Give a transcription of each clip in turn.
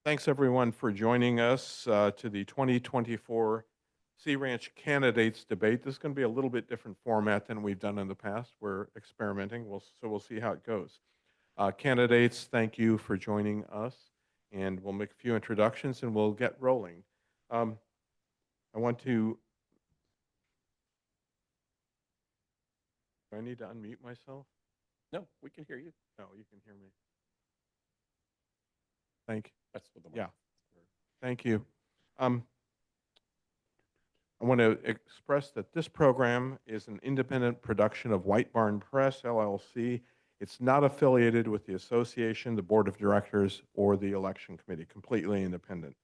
Thanks everyone for joining us to the 2024 Sea Ranch Candidates Debate. This is going to be a little bit different format than we've done in the past. We're experimenting, so we'll see how it goes. Candidates, thank you for joining us, and we'll make a few introductions and we'll get rolling. I want to... Do I need to unmute myself? No, we can hear you. No, you can hear me. Thank you. That's what the Yeah. Thank you. I want to express that this program is an independent production of White Barn Press, LLC. It's not affiliated with the association, the board of directors, or the election committee, completely independent.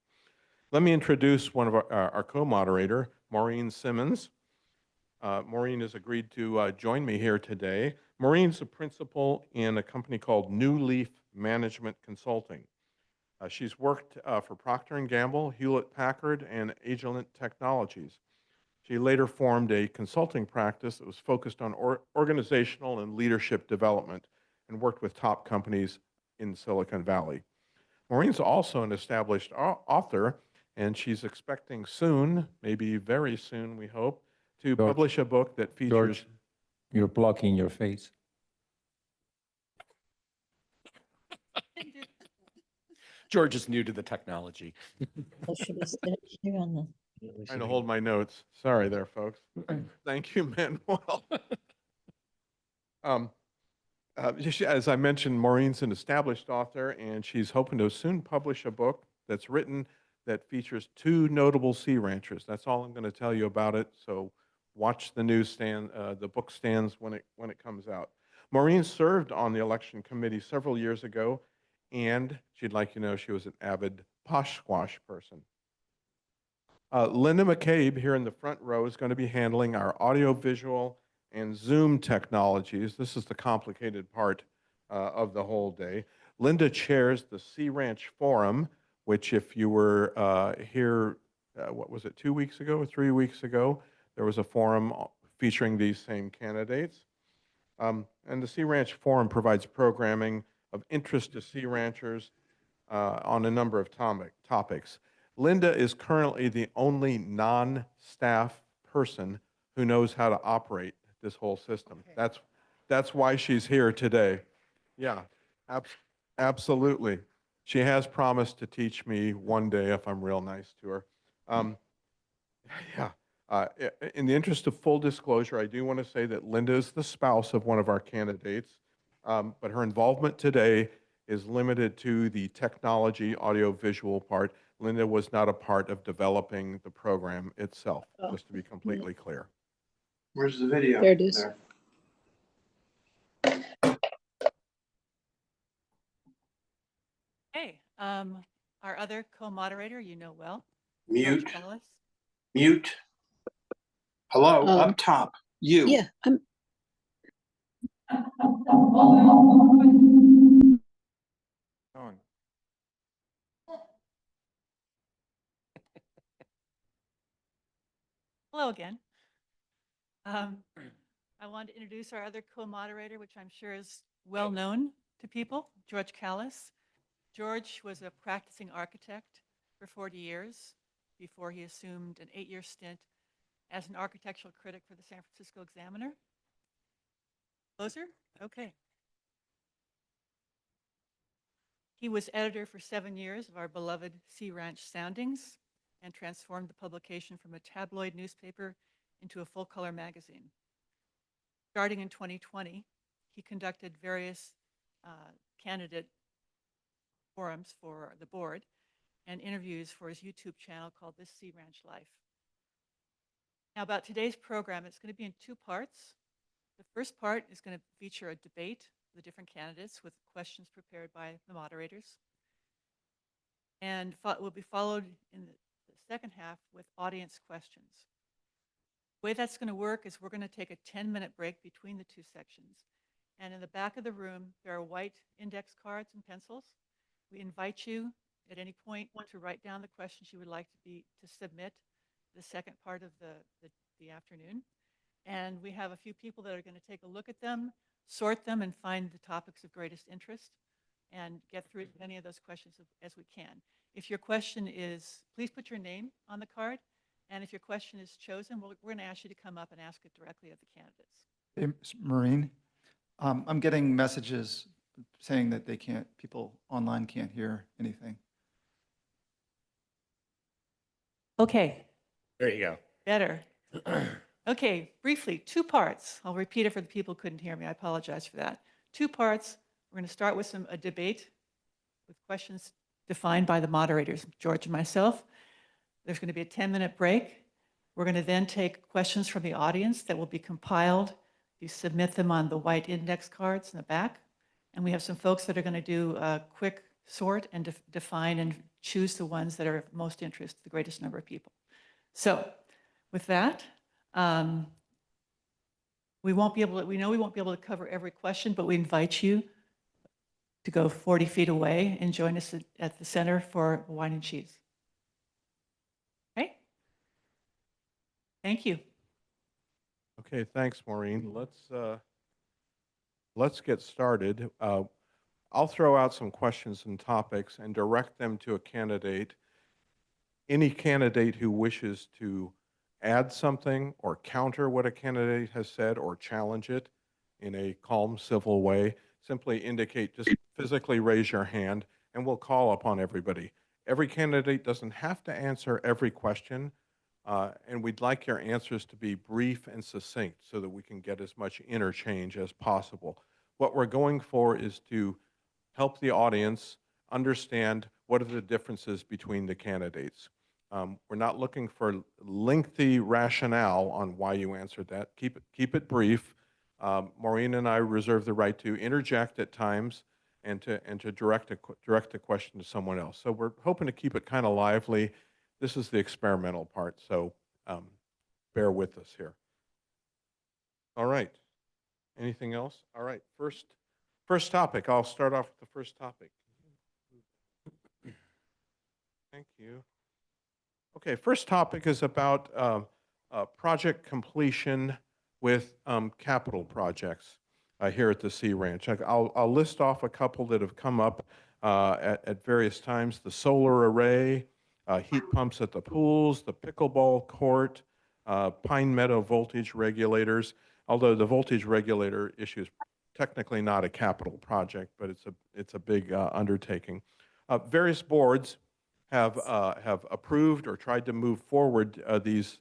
Let me introduce one of our co-moderator, Maureen Simmons. Maureen has agreed to join me here today. Maureen's a principal in a company called New Leaf Management Consulting. She's worked for Procter & Gamble, Hewlett-Packard, and Agilent Technologies. She later formed a consulting practice that was focused on organizational and leadership development and worked with top companies in Silicon Valley. Maureen's also an established author, and she's expecting soon, maybe very soon, we hope, to publish a book that features... George, you're blocking your face. George is new to the technology. Well, should we sit here on the? Trying to hold my notes. Sorry there, folks. Thank you, Manuel. As I mentioned, Maureen's an established author, and she's hoping to soon publish a book that's written that features two notable sea ranchers. That's all I'm going to tell you about it. So watch the newsstand, the book stands when it comes out. Maureen served on the election committee several years ago, and she'd like you to know she was an avid posh squash person. Linda McCabe here in the front row is going to be handling our audio-visual and Zoom technologies. This is the complicated part of the whole day. Linda chairs the Sea Ranch Forum, which if you were here, what was it, 2 weeks ago or 3 weeks ago, there was a forum featuring these same candidates. And the Sea Ranch Forum provides programming of interest to sea ranchers on a number of topics. Linda is currently the only non-staff person who knows how to operate this whole system. Okay. That's why she's here today. Yeah, absolutely. She has promised to teach me one day if I'm real nice to her. In the interest of full disclosure, I do want to say that Linda is the spouse of one of our candidates, but her involvement today is limited to the technology, audio-visual part. Linda was not a part of developing the program itself, just to be completely clear. Where's the video? There it is. There. Hey, our other co-moderator, you know well. Mute. Calys. Mute. Hello, up top. You. Yeah, I'm. On. Hello again. I want to introduce our other co-moderator, which I'm sure is well known to people, George Calys. George was a practicing architect for 40 years before he assumed an 8-year stint as an architectural critic for the San Francisco Examiner. Closer? Okay. He was editor for 7 years of our beloved Sea Ranch Soundings and transformed the publication from a tabloid newspaper into a full-color magazine. Starting in 2020, he conducted various candidate forums for the board and interviews for his YouTube channel called This Sea Ranch Life. Now about today's program, it's going to be in 2 parts. The first part is going to feature a debate of the different candidates with questions prepared by the moderators. And will be followed in the second half with audience questions. The way that's going to work is we're going to take a 10-minute break between the 2 sections. And in the back of the room, there are white index cards and pencils. We invite you at any point to write down the questions you would like to submit the second part of the afternoon. And we have a few people that are going to take a look at them, sort them, and find the topics of greatest interest. and get through as many of those questions as we can. If your question is, please put your name on the card. And if your question is chosen, we're going to ask you to come up and ask it directly of the candidates. Hey, Maureen, I'm getting messages saying that people online can't hear anything. Okay, There you go. better. Okay, briefly, two parts. I'll repeat it for the people who couldn't hear me. I apologize for that. Two parts. We're going to start with a debate with questions defined by the moderators, George and myself. There's going to be a 10-minute break. We're going to then take questions from the audience that will be compiled. You submit them on the white index cards in the back. And we have some folks that are going to do a quick sort and define and choose the ones that are of most interest to the greatest number of people. So with that, we know we won't be able to cover every question, but we invite you to go 40 feet away and join us at the center for wine and cheese. Okay? Thank you. Okay, thanks, Maureen. Let's get started. I'll throw out some questions and topics and direct them to a candidate. Any candidate who wishes to add something or counter what a candidate has said or challenge it in a calm, civil way, simply indicate, just physically raise your hand, and we'll call upon everybody. Every candidate doesn't have to answer every question, and we'd like your answers to be brief and succinct so that we can get as much interchange as possible. What we're going for is to help the audience understand what are the differences between the candidates. We're not looking for lengthy rationale on why you answered that. Keep it brief. Maureen and I reserve the right to interject at times and to direct a question to someone else. So we're hoping to keep it kind of lively. This is the experimental part, so bear with us here. All right. Anything else? All right. First topic. I'll start off with the first topic. Thank you. Okay, first topic is about project completion with capital projects here at the Sea Ranch. I'll list off a couple that have come up at various times: the solar array, heat pumps at the pools, the pickleball court, Pine Meadow voltage regulators. Although the voltage regulator issue is technically not a capital project, but it's a big undertaking. Various boards have approved or tried to move forward these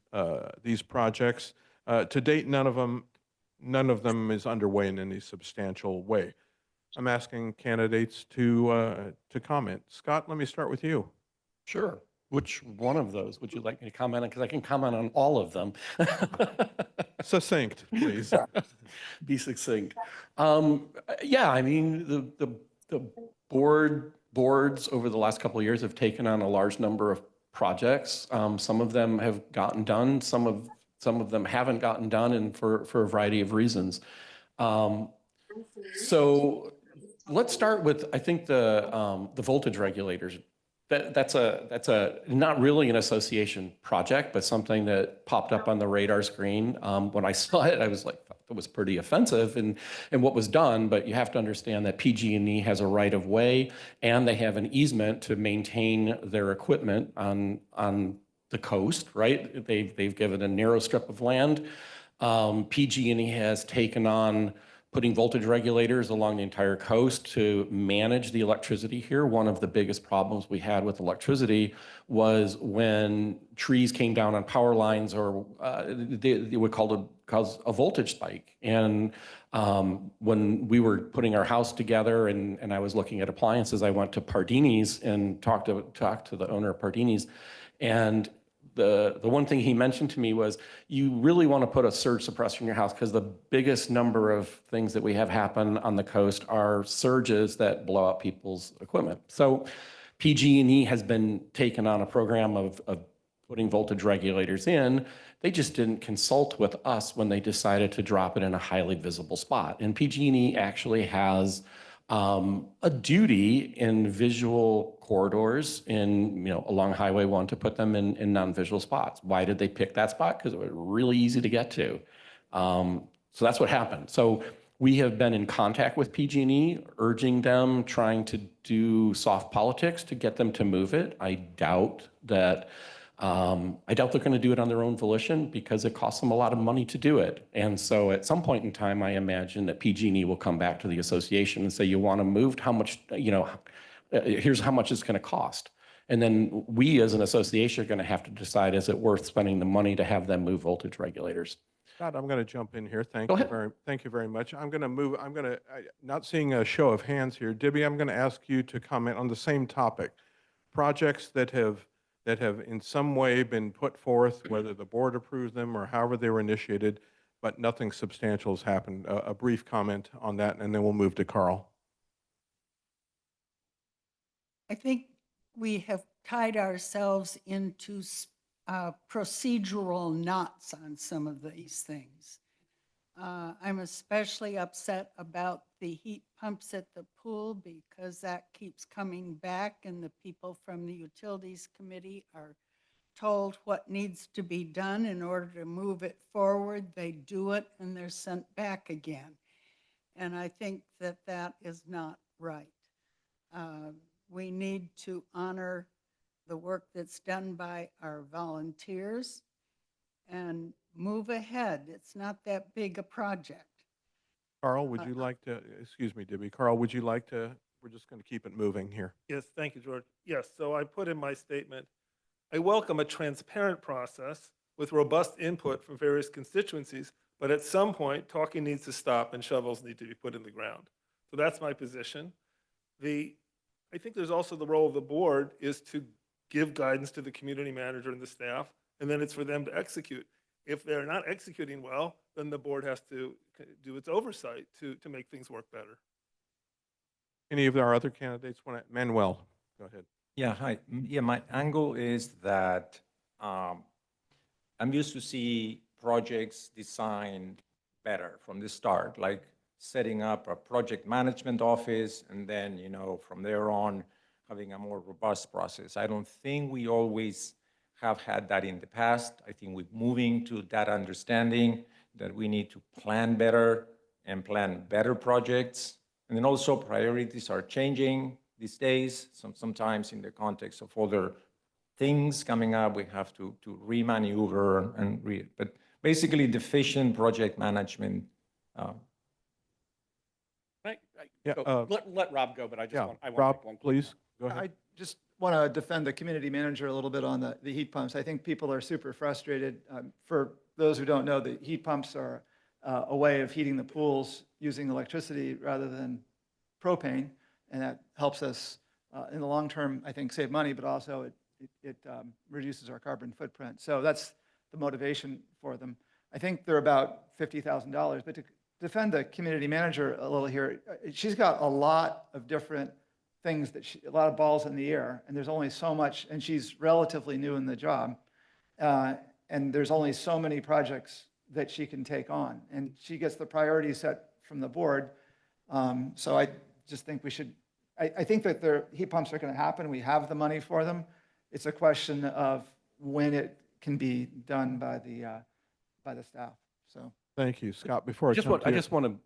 projects. To date, none of them is underway in any substantial way. I'm asking candidates to comment. Scott, let me start with you. Sure. Which one of those would you like me to comment on? Because I can comment on all of them. Succinct, please. Be succinct. Yeah, I mean, the boards over the last couple of years have taken on a large number of projects. Some of them have gotten done. Some of them haven't gotten done, and for a variety of reasons. So let's start with, I think, the voltage regulators. That's not really an association project, but something that popped up on the radar screen. When I saw it, I was like, it was pretty offensive in what was done, but you have to understand that PG&E has a right of way and they have an easement to maintain their equipment on the coast, right? They've given a narrow strip of land. PG&E has taken on putting voltage regulators along the entire coast to manage the electricity here. One of the biggest problems we had with electricity was when trees came down on power lines, or they would cause a voltage spike. And when we were putting our house together and I was looking at appliances, I went to Pardini's and talked to the owner of Pardini's. And the one thing he mentioned to me was, you really want to put a surge suppressor in your house, because the biggest number of things that we have happen on the coast are surges that blow out people's equipment. So PG&E has been taken on a program of putting voltage regulators in. They just didn't consult with us when they decided to drop it in a highly visible spot. And PG&E actually has a duty in visual corridors along Highway 1 to put them in non-visual spots. Why did they pick that spot? Because it was really easy to get to. So that's what happened. So We have been in contact with PG&E, urging them, trying to do soft politics to get them to move it. I doubt they're going to do it on their own volition because it costs them a lot of money to do it. And so at some point in time, I imagine that PG&E will come back to the association and say, you want to move? How much, here's how much it's going to cost. And then we as an association are going to have to decide, is it worth spending the money to have them move voltage regulators? Scott, I'm going to jump in here. Go ahead. Thank you very much. Not seeing a show of hands here. Debbie, I'm going to ask you to comment on the same topic. Projects that have in some way been put forth, whether the board approved them or however they were initiated, but nothing substantial has happened. A brief comment on that, and then we'll move to Carl. I think we have tied ourselves into procedural knots on some of these things. I'm especially upset about the heat pumps at the pool because that keeps coming back and the people from the Utilities Committee are told what needs to be done in order to move it forward. They do it and they're sent back again. And I think that that is not right. We need to honor the work that's done by our volunteers and move ahead. It's not that big a project. Carl, would you like to, excuse me, Debbie, Carl, would you like to, we're just going to keep it moving here. Yes, thank you, George. Yes, so I put in my statement, I welcome a transparent process with robust input from various constituencies, but at some point, talking needs to stop and shovels need to be put in the ground. So that's my position. I think there's also the role of the board is to give guidance to the community manager and the staff, and then it's for them to execute. If they're not executing well, then the board has to do its oversight to make things work better. Any of our other candidates want to? Manuel, go ahead. Yeah, hi. Yeah, my angle is that I'm used to see projects designed better from the start, like setting up a project management office and then, from there on, having a more robust process. I don't think we always have had that in the past. I think we're moving to that understanding that we need to plan better and plan better projects. And then also priorities are changing these days. Sometimes in the context of other things coming up, we have to remaneuver but basically deficient project management. Let Rob go, but I just want to Rob, make one quick please, comment. go ahead. I just want to defend the community manager a little bit on the heat pumps. I think people are super frustrated. For those who don't know, the heat pumps are a way of heating the pools using electricity rather than propane, and that helps us in the long term, I think, save money, but also it reduces our carbon footprint. So that's the motivation for them. I think they're about $50,000, but to defend the community manager a little here, she's got a lot of different things a lot of balls in the air, and there's only so much, and she's relatively new in the job, and there's only so many projects that she can take on, and she gets the priority set from the board. So I just think we should, I think that the heat pumps are going to happen. We have the money for them. It's a question of when it can be done by the staff. So. Thank you, Scott. Before I just want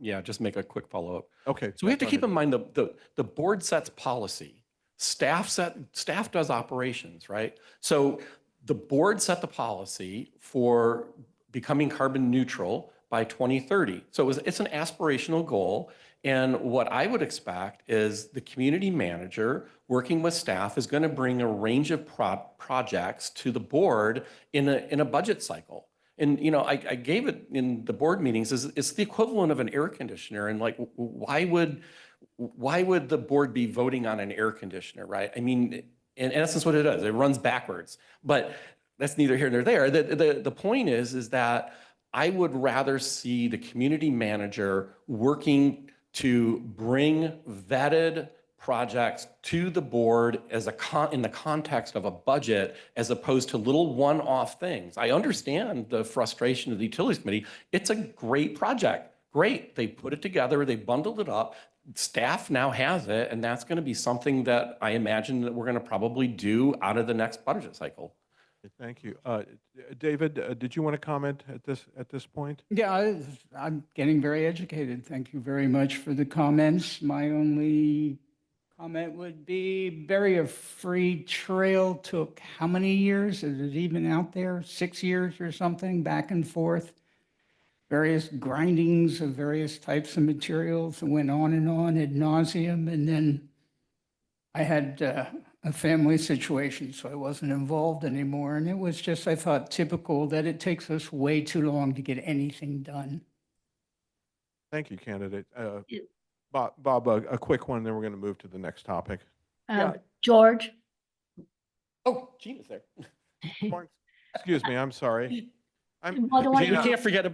to, just make a quick follow-up. Okay. So we have to go keep ahead. in mind the board sets policy. Staff does operations, right? So the board set the policy for becoming carbon neutral by 2030. So it's an aspirational goal. And what I would expect is the community manager working with staff is going to bring a range of projects to the board in a budget cycle. And, I gave it in the board meetings, it's the equivalent of an air conditioner. And like, why would the board be voting on an air conditioner, right? I mean, in essence, what it does, it runs backwards. But that's neither here nor there. The point is that I would rather see the community manager working to bring vetted projects to the board as in the context of a budget, as opposed to little one-off things. I understand the frustration of the Utilities Committee. It's a great project. Great. They put it together. They bundled it up. Staff now has it, and that's going to be something that I imagine that we're going to probably do out of the next budget cycle. Thank you. David, did you want to comment at this point? Yeah, I'm getting very educated. Thank you very much for the comments. My only comment would be bury a free trail took how many years? Is it even out there? 6 years or something, back and forth? Various grindings of various types of materials and went on ad nauseum. And then I had a family situation, so I wasn't involved anymore. And it was just, I thought, typical that it takes us way too long to get anything done. Thank you, candidate. It- Bob, a quick one, then we're going to move to the next topic. George, Oh, Gina's there. Excuse me, I'm sorry. Well, the one- We Gina, can't forget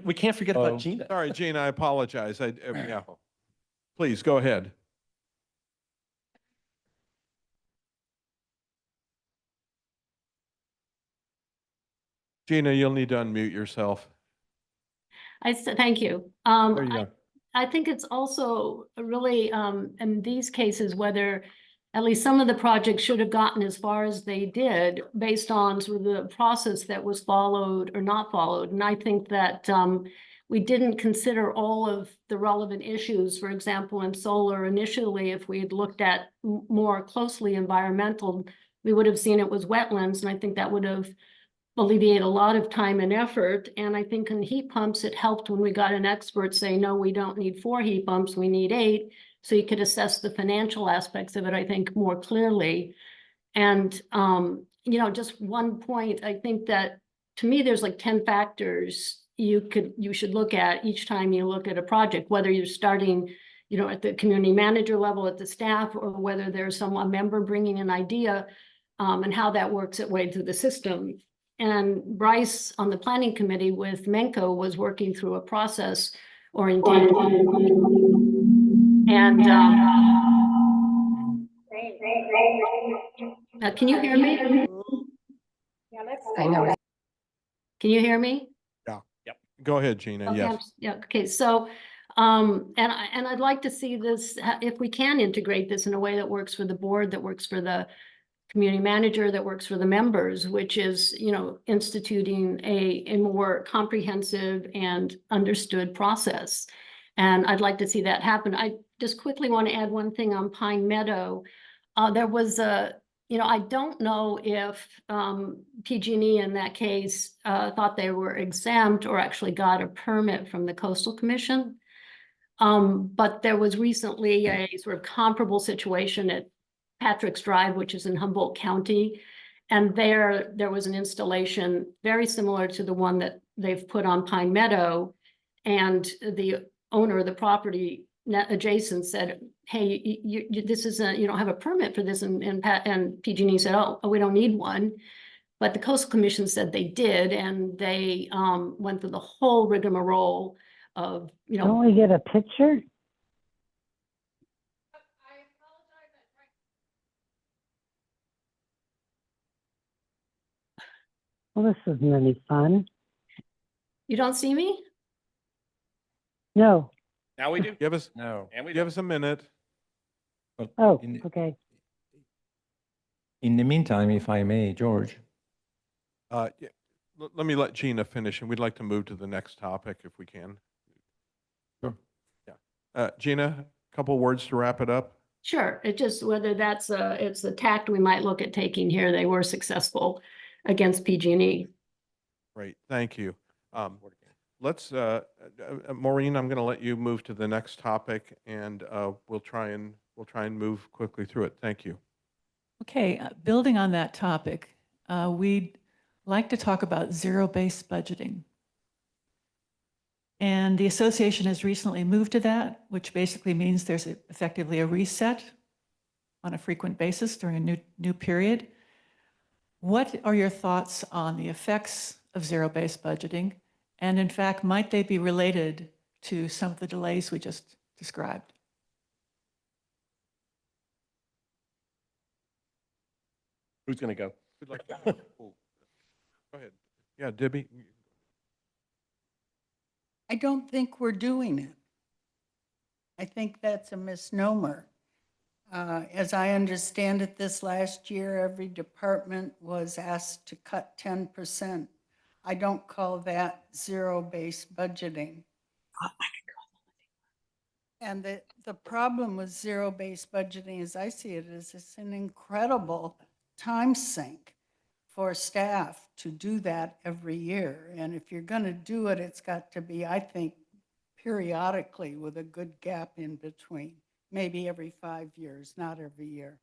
Oh. about Gina. sorry, Gina, I apologize. Yeah. Please, go ahead. Gina, you'll need to unmute yourself. Thank you. There you go. I think it's also really, in these cases, whether at least some of the projects should have gotten as far as they did based on sort of the process that was followed or not followed. And I think that we didn't consider all of the relevant issues. For example, in solar initially, if we had looked at more closely environmental, we would have seen it was wetlands. And I think that would have alleviate a lot of time and effort. And I think in heat pumps, it helped when we got an expert say, no, we don't need 4 heat pumps, we need 8. So you could assess the financial aspects of it, I think, more clearly. And, you know, just one point, I think that to me, there's like 10 factors you should look at each time you look at a project, whether you're starting, you know, at the community manager level, at the staff, or whether there's a member bringing an idea and how that works its way through the system. And Bryce on the planning committee with Menko was working through a process orientation. And can you hear me? I know. Can you hear me? Go ahead, Gina. Okay, Yes. yeah, okay, so, and I'd like to see this, if we can integrate this in a way that works for the board, that works for the community manager, that works for the members, which is, you know, instituting a more comprehensive and understood process. And I'd like to see that happen. I just quickly want to add one thing on Pine Meadow. There was you know, I don't know if PG&E in that case thought they were exempt or actually got a permit from the Coastal Commission. But there was recently a sort of comparable situation at Patrick's Drive, which is in Humboldt County. And there was an installation very similar to the one that they've put on Pine Meadow. And the owner of the property adjacent said, hey, this isn't, you don't have a permit for this. And PG&E said, oh, we don't need one. But the Coastal Commission said they did, and they went through the whole rigmarole of, you know. Don't we get a picture? Well, this isn't any fun. You don't see me? No. Now we do. Give us No. And we give us a minute. But Oh, in, okay. in the meantime, if I may, George, Yeah, let me let Gina finish, and we'd like to move to the next topic if we can. Sure. Yeah. Gina, a couple words to wrap it up. Sure, it just whether that's it's the tact we might look at taking here. They were successful against PG&E. Great, thank you. Let's, Maureen, I'm going to let you move to the next topic, and we'll try and move quickly through it. Thank you. Okay, building on that topic, we'd like to talk about zero-based budgeting. And the association has recently moved to that, which basically means there's effectively a reset on a frequent basis during a new period. What are your thoughts on the effects of zero-based budgeting? And in fact, might they be related to some of the delays we just described? Who's going to go? Who'd like to go? Go ahead. Yeah, Debbie. I don't think we're doing it. I think that's a misnomer. As I understand it, this last year, every department was asked to cut 10%. I don't call that zero-based budgeting. And the problem with zero-based budgeting, as I see it, is it's an incredible time sink for staff to do that every year. And if you're going to do it, it's got to be, I think, periodically with a good gap in between, maybe every 5 years, not every year.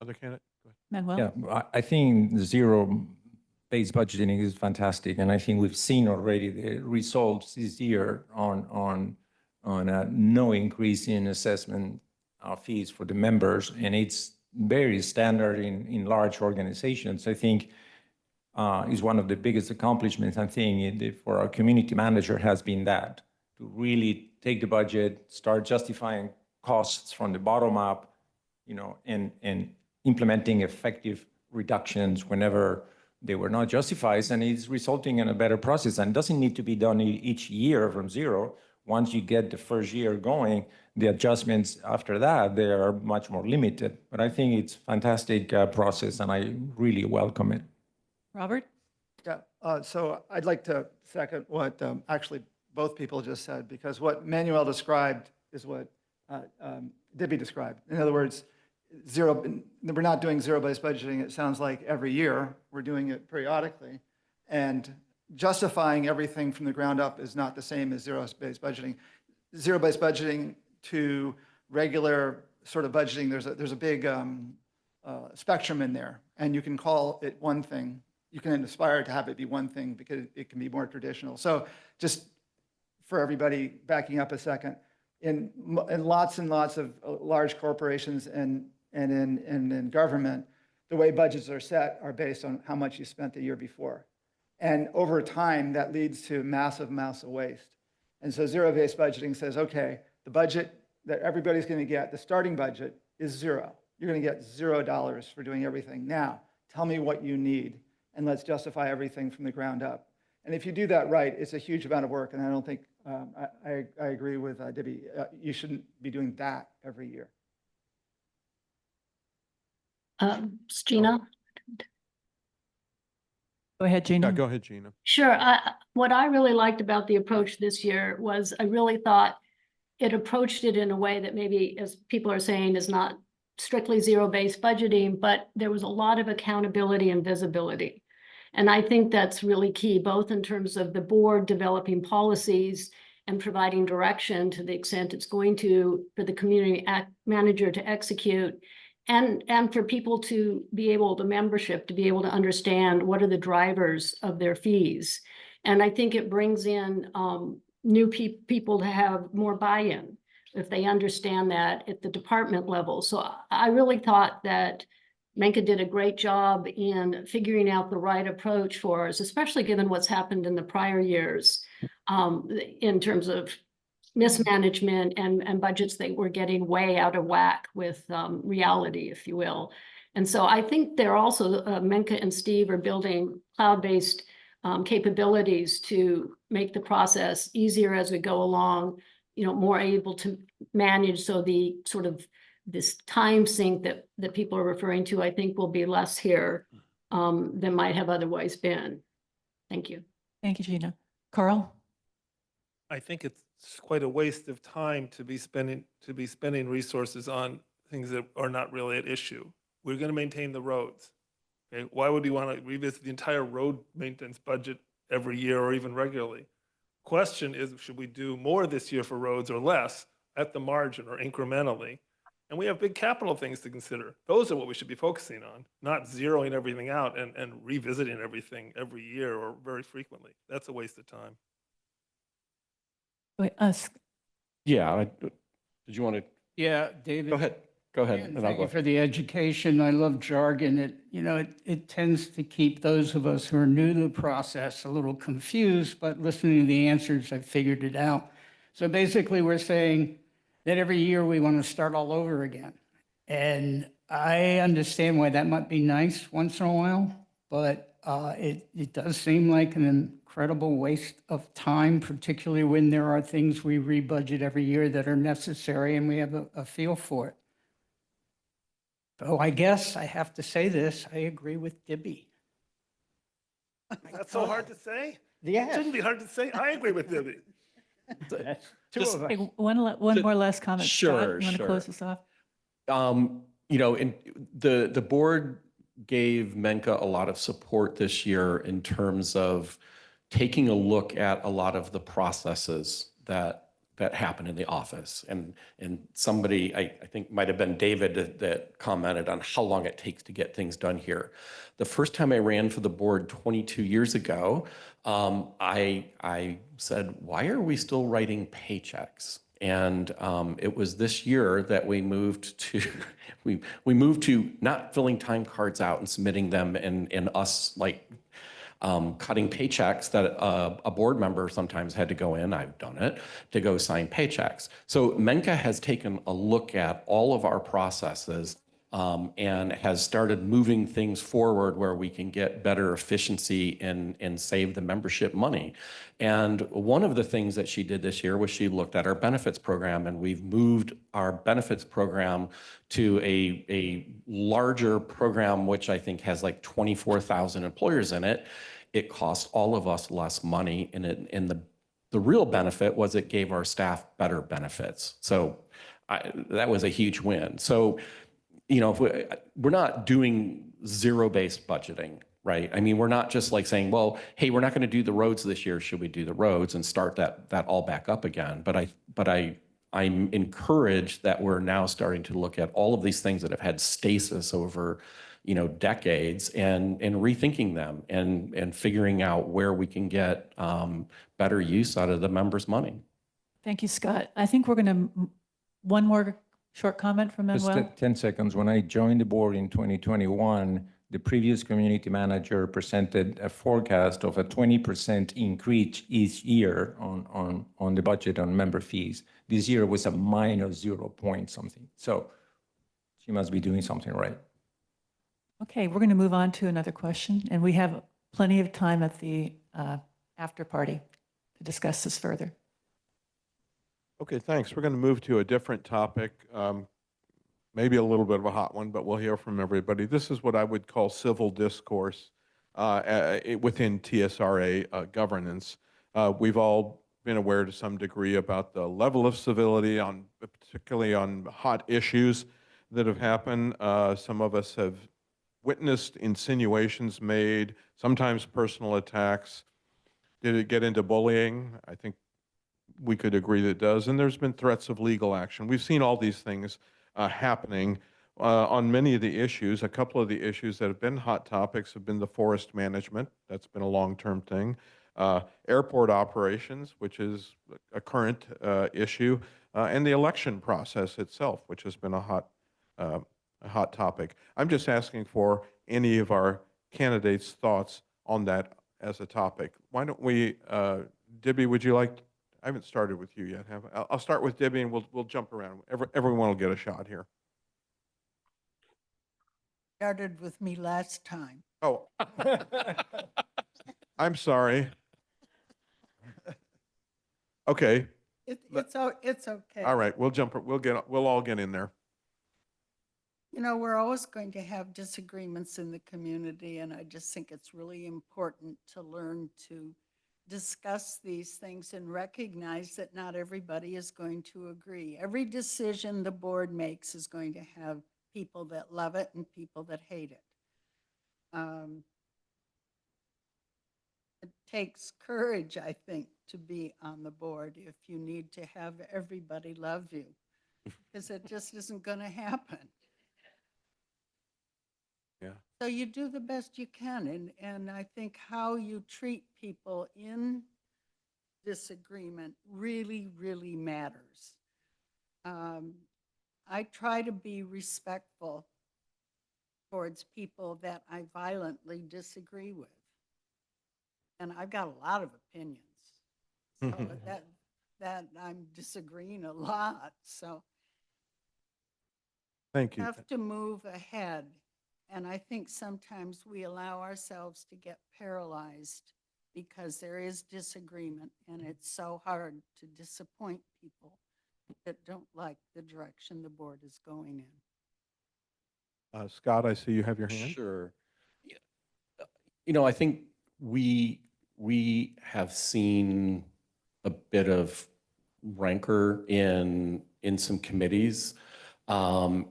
Other candidate? Go ahead. Manuel? Yeah, I think zero-based budgeting is fantastic, and I think we've seen already the results this year on no increase in assessment fees for the members, and it's very standard in large organizations. I think is one of the biggest accomplishments, I think, for our community manager has been that, to really take the budget, start justifying costs from the bottom up, and implementing effective reductions whenever they were not justified, and it's resulting in a better process. And it doesn't need to be done each year from zero. Once you get the first year going, the adjustments after that, they are much more limited. But I think it's a fantastic process, and I really welcome it. Robert? Yeah, so I'd like to second what actually both people just said, because what Manuel described is what Debbie described. In other words, we're not doing zero-based budgeting, it sounds like every year, we're doing it periodically. And justifying everything from the ground up is not the same as zero-based budgeting. Zero-based budgeting to regular sort of budgeting, there's a big spectrum in there, and you can call it one thing. You can aspire to have it be one thing because it can be more traditional. So just for everybody, backing up a second, in lots and lots of large corporations and in government, the way budgets are set are based on how much you spent the year before. And over time, that leads to massive amounts of waste. And so zero-based budgeting says, okay, the budget that everybody's going to get, the starting budget is zero. You're going to get $0 for doing everything. Now, tell me what you need, and let's justify everything from the ground up. And if you do that right, it's a huge amount of work, and I don't think, I agree with Debbie, you shouldn't be doing that every year. Gina? Go ahead, Gina. Yeah, go ahead, Gina. Sure. What I really liked about the approach this year was I really thought it approached it in a way that maybe, as people are saying, is not strictly zero-based budgeting, but there was a lot of accountability and visibility. And I think that's really key, both in terms of the board developing policies and providing direction to the extent it's going to, for the community manager to execute, and for people to be able, the membership, to be able to understand what are the drivers of their fees. And I think it brings in new people to have more buy-in if they understand that at the department level. So I really thought that Menka did a great job in figuring out the right approach for us, especially given what's happened in the prior years in terms of mismanagement and budgets that were getting way out of whack with reality, if you will. And so I think they're also, Menka and Steve are building cloud-based capabilities to make the process easier as we go along, more able to manage. So the sort of this time sink that people are referring to, I think will be less here than might have otherwise been. Thank you. Thank you, Gina. Carl? I think it's quite a waste of time to be spending resources on things that are not really at issue. We're going to maintain the roads. Okay? Why would we want to revisit the entire road maintenance budget every year or even regularly? Question is, should we do more this year for roads or less at the margin or incrementally? And we have big capital things to consider. Those are what we should be focusing on, not zeroing everything out and revisiting everything every year or very frequently. That's a waste of time. Wait, Yeah, did you want to, Yeah, David. go ahead. And and I'll thank you go. for the education. I love jargon. It tends to keep those of us who are new to the process a little confused, but listening to the answers, I've figured it out. So basically, we're saying that every year we want to start all over again. And I understand why that might be nice once in a while, but it does seem like an incredible waste of time, particularly when there are things we rebudget every year that are necessary and we have a feel for it. So I guess I have to say this, I agree with Dibby. That's so hard to say? Yes. Shouldn't be hard to say. I agree with Debbie. That's two Just- of us. Okay, one more last comment. Scott, Sure, you want to sure. close this off? You know, and the board gave Menka a lot of support this year in terms of taking a look at a lot of the processes that happen in the office. And somebody, I think might have been David that commented on how long it takes to get things done here. The first time I ran for the board 22 years ago, I said, why are we still writing paychecks? And it was this year that we moved to we moved to not filling time cards out and submitting them, and us like cutting paychecks that a board member sometimes had to go in, I've done it, to go sign paychecks. So Menka has taken a look at all of our processes and has started moving things forward where we can get better efficiency and save the membership money. And one of the things that she did this year was she looked at our benefits program, and we've moved our benefits program to a larger program, which I think has like 24,000 employers in it. It cost all of us less money, and the real benefit was it gave our staff better benefits. So that was a huge win. So, you know, if we're not doing zero-based budgeting, right? I mean, we're not just like saying, well, hey, we're not going to do the roads this year. Should we do the roads and start that all back up again? But I'm encouraged that we're now starting to look at all of these things that have had stasis over, you know, decades, and rethinking them and figuring out where we can get better use out of the members' money. Thank you, Scott. I think we're going to, one more short comment from Just Manuel. 10 seconds. When I joined the board in 2021, the previous community manager presented a forecast of a 20% increase each year on the budget on member fees. This year was a minus 0 point something. So she must be doing something right. Okay, we're going to move on to another question, and we have plenty of time at the after party to discuss this further. Okay, thanks. We're going to move to a different topic, maybe a little bit of a hot one, but we'll hear from everybody. This is what I would call civil discourse within TSRA governance. We've all been aware to some degree about the level of civility, particularly on hot issues that have happened. Some of us have witnessed insinuations made, sometimes personal attacks. Did it get into bullying? I think we could agree that it does. And there's been threats of legal action. We've seen all these things happening on many of the issues. A couple of the issues that have been hot topics have been the forest management. That's been a long-term thing. Airport operations, which is a current issue, and the election process itself, which has been a hot topic. I'm just asking for any of our candidates' thoughts on that as a topic. Why don't we, Debbie, would you like? I haven't started with you yet, have I? I'll start with Debbie, and we'll jump around. Everyone will get a shot here. Started with me last time. Oh, I'm sorry. Okay. It's okay. All right. We'll all get in there. You know, we're always going to have disagreements in the community, and I just think it's really important to learn to discuss these things and recognize that not everybody is going to agree. Every decision the board makes is going to have people that love it and people that hate it. It takes courage, I think, to be on the board if you need to have everybody love you, because it just isn't going to happen. Yeah. So you do the best you can, and I think how you treat people in disagreement really, really matters. I try to be respectful towards people that I violently disagree with. And I've got a lot of opinions. So that I'm disagreeing a lot. So Thank you. have to move ahead. And I think sometimes we allow ourselves to get paralyzed because there is disagreement, and it's so hard to disappoint people that don't like the direction the board is going in. Scott, I see you have your hand. Sure. Yeah. You know, I think we have seen a bit of rancor in some committees, and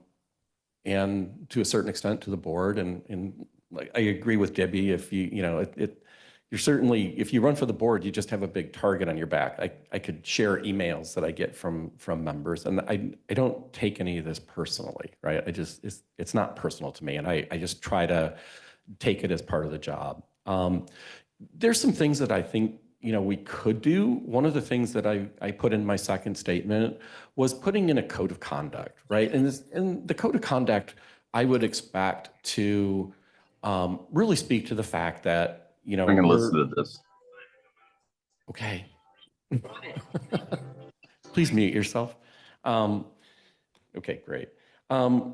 to a certain extent to the board. And like, I agree with Debbie. If you're certainly, if you run for the board, you just have a big target on your back. I could share emails that I get from members, and I don't take any of this personally, right? It's not personal to me, and I just try to take it as part of the job. There's some things that I think, we could do. One of the things that I put in my second statement was putting in a code of conduct, right? And the code of conduct, I would expect to really speak to the fact that, I'm going to listen to this. Okay. Please mute yourself. Okay, great. That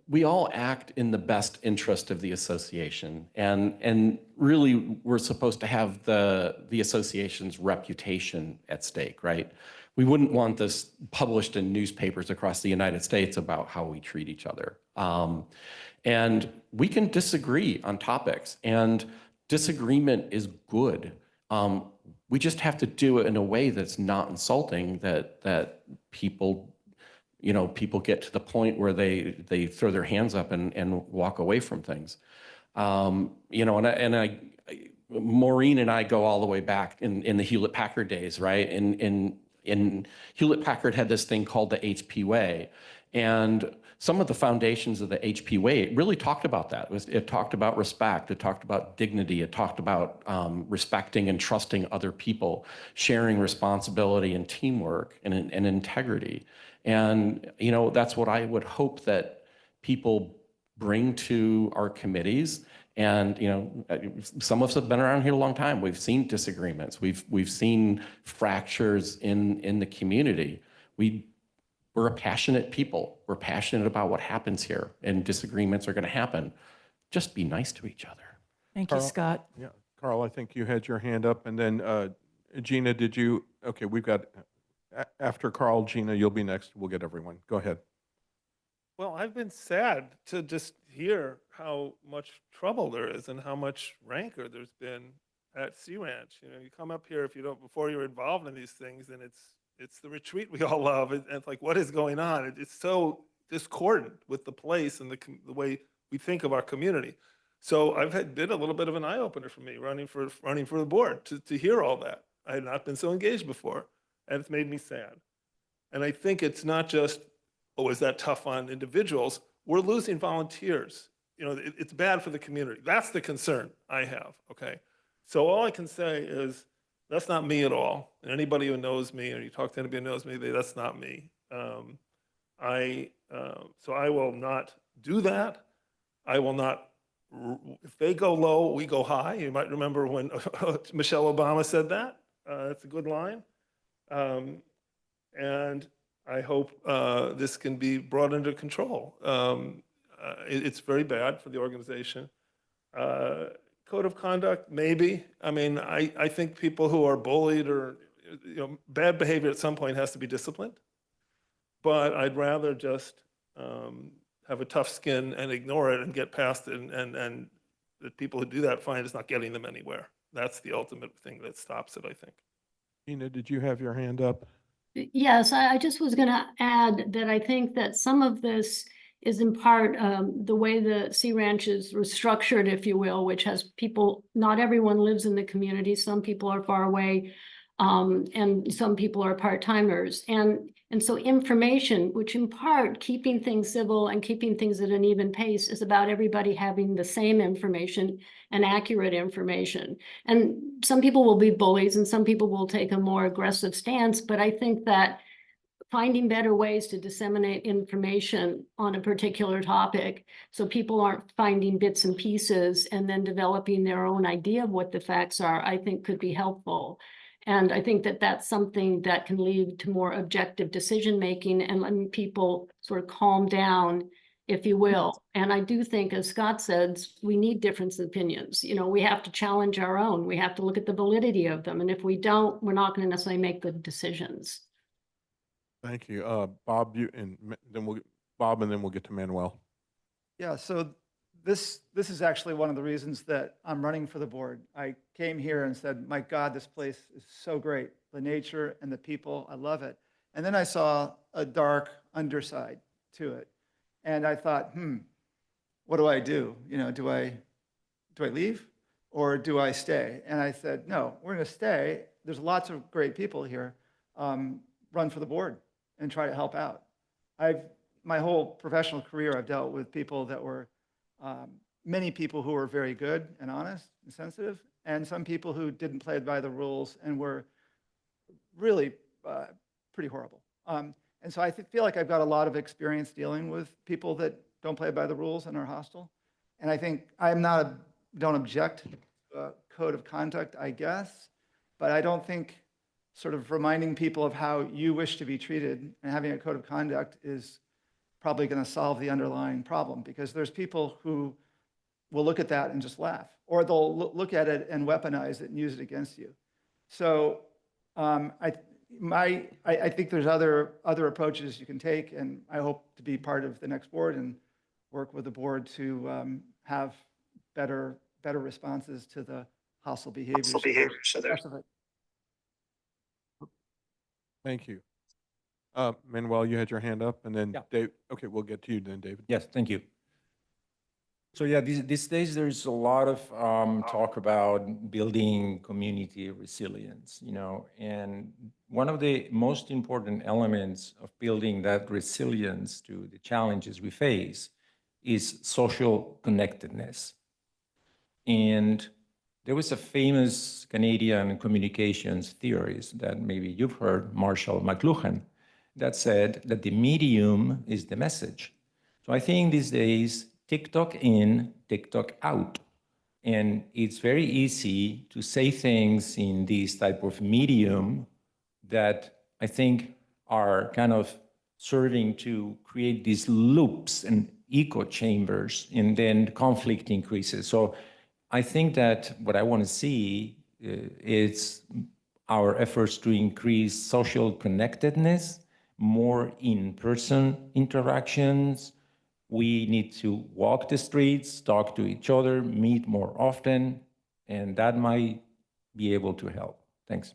we all act in the best interest of the association, and really we're supposed to have the association's reputation at stake, right? We wouldn't want this published in newspapers across the United States about how we treat each other. And we can disagree on topics, and disagreement is good. We just have to do it in a way that's not insulting, that people get to the point where they throw their hands up and walk away from things. Maureen and I go all the way back in the Hewlett-Packard days, right? And Hewlett-Packard had this thing called the HP Way. And some of the foundations of the HP Way really talked about that. It talked about respect, it talked about dignity, it talked about respecting and trusting other people, sharing responsibility and teamwork and integrity. And, that's what I would hope that people bring to our committees. And, some of us have been around here a long time. We've seen disagreements. We've seen fractures in the community. We're a passionate people. We're passionate about what happens here, and disagreements are going to happen. Just be nice to each other. Thank you, Scott. Yeah, Carl, I think you had your hand up, and then Gina, did you? Okay, we've got, after Carl, Gina, you'll be next. We'll get everyone. Go ahead. Well, I've been sad to just hear how much trouble there is and how much rancor there's been at Sea Ranch. You come up here before you're involved in these things, and it's the retreat we all love. And it's like, what is going on? It's so discordant with the place and the way we think of our community. So I've been a little bit of an eye opener for me running for the board to hear all that. I had not been so engaged before, and it's made me sad. And I think it's not just, is that tough on individuals? We're losing volunteers. It's bad for the community. That's the concern I have, okay? So all I can say is, that's not me at all. And anybody who knows me, or you talk to anybody who knows me, that's not me. So I will not do that. I will not, if they go low, we go high. You might remember when Michelle Obama said that. That's a good line. And I hope this can be brought under control. It's very bad for the organization. Code of conduct, maybe. I mean, I think people who are bullied or bad behavior at some point has to be disciplined. But I'd rather just have a tough skin and ignore it and get past it, and the people who do that find it's not getting them anywhere. That's the ultimate thing that stops it, I think. Gina, did you have your hand up? Yes, I just was going to add that I think that some of this is in part the way the Sea Ranch is structured, if you will, which has people, not everyone lives in the community. Some people are far away, and some people are part-timers. And so information, which in part keeping things civil and keeping things at an even pace, is about everybody having the same information and accurate information. And some people will be bullies and some people will take a more aggressive stance, but I think that finding better ways to disseminate information on a particular topic so people aren't finding bits and pieces and then developing their own idea of what the facts are, I think could be helpful. And I think that that's something that can lead to more objective decision-making and letting people sort of calm down if you will. And I do think, as Scott said, we need different opinions. You know, we have to challenge our own. We have to look at the validity of them. And if we don't, we're not going to necessarily make good decisions. Thank you. Bob, Bob, and then we'll get to Manuel. Yeah, so this is actually one of the reasons that I'm running for the board. I came here and said, my God, this place is so great. The nature and the people, I love it. And then I saw a dark underside to it. And I thought, what do I do? You know, do I leave or do I stay? And I said, no, we're going to stay. There's lots of great people here. Run for the board and try to help out. My whole professional career, I've dealt with people that were, many people who were very good and honest and sensitive, and some people who didn't play by the rules and were really pretty horrible. And so I feel like I've got a lot of experience dealing with people that don't play by the rules and are hostile. And I think don't object to a code of conduct, I guess, but I don't think sort of reminding people of how you wish to be treated and having a code of conduct is probably going to solve the underlying problem, because there's people who will look at that and just laugh, or they'll look at it and weaponize it and use it against you. So I think there's other approaches you can take, and I hope to be part of the next board and work with the board to have better responses to the hostile behaviors. Thank you. Manuel, you had your hand up, and then Yeah. Dave. Okay, we'll get to you then, David. Yes, thank you. So yeah, these days there's a lot of talk about building community resilience, you know, and one of the most important elements of building that resilience to the challenges we face is social connectedness. And there was a famous Canadian communications theorist that maybe you've heard, Marshall McLuhan, that said that the medium is the message. So I think these days, TikTok in, TikTok out. And it's very easy to say things in this type of medium that I think are kind of serving to create these loops and echo chambers, and then conflict increases. So I think that what I want to see is our efforts to increase social connectedness, more in-person interactions. We need to walk the streets, talk to each other, meet more often, and that might be able to help. Thanks.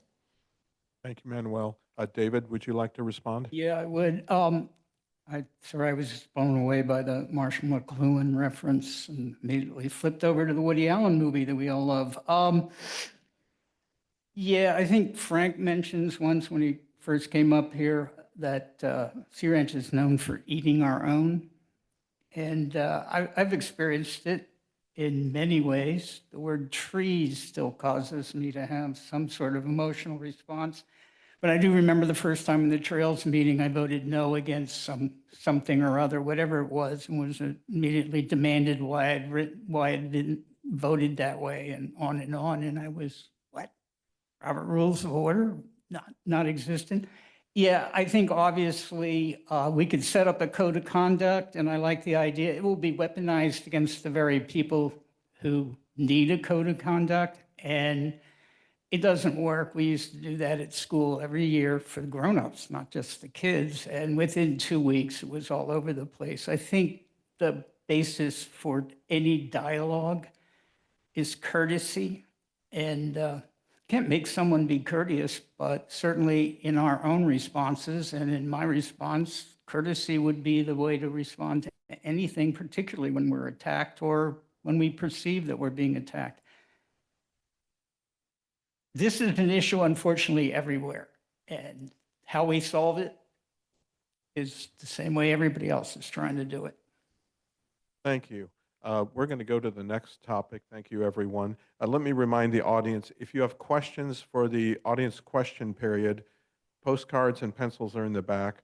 Thank you, Manuel. David, would you like to respond? Yeah, I would. Sorry, I was blown away by the Marshall McLuhan reference and immediately flipped over to the Woody Allen movie that we all love. Yeah, I think Frank mentions once when he first came up here that Sea Ranch is known for eating our own. And I've experienced it in many ways. The word trees still causes me to have some sort of emotional response. But I do remember the first time in the Trails meeting, I voted no against something or other, whatever it was, and was immediately demanded why I didn't voted that way, and on. And I was, what? Robert Rules of Order? Not existent. Yeah, I think obviously we could set up a code of conduct, and I like the idea. It will be weaponized against the very people who need a code of conduct, and it doesn't work. We used to do that at school every year for the grown-ups, not just the kids. And within 2 weeks, it was all over the place. I think the basis for any dialogue is courtesy. And can't make someone be courteous, but certainly in our own responses and in my response, courtesy would be the way to respond to anything, particularly when we're attacked or when we perceive that we're being attacked. This is an issue, unfortunately, everywhere. And how we solve it is the same way everybody else is trying to do it. Thank you. We're going to go to the next topic. Thank you, everyone. Let me remind the audience, if you have questions for the audience question period, postcards and pencils are in the back.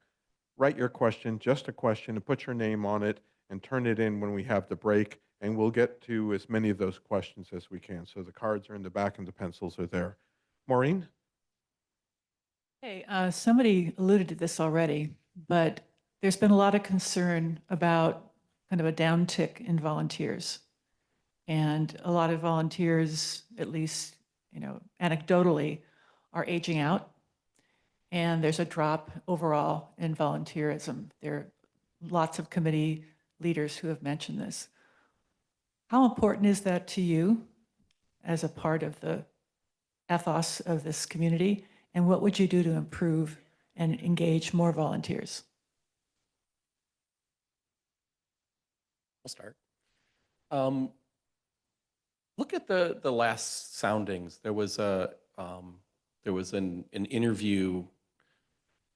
Write your question, just a question, and put your name on it and turn it in when we have the break. And we'll get to as many of those questions as we can. So the cards are in the back and the pencils are there. Maureen? Hey, somebody alluded to this already, but there's been a lot of concern about kind of a downtick in volunteers. And a lot of volunteers, at least, anecdotally, are aging out. And there's a drop overall in volunteerism. There are lots of committee leaders who have mentioned this. How important is that to you as a part of the ethos of this community? And what would you do to improve and engage more volunteers? I'll start. Look at the last soundings. There was an interview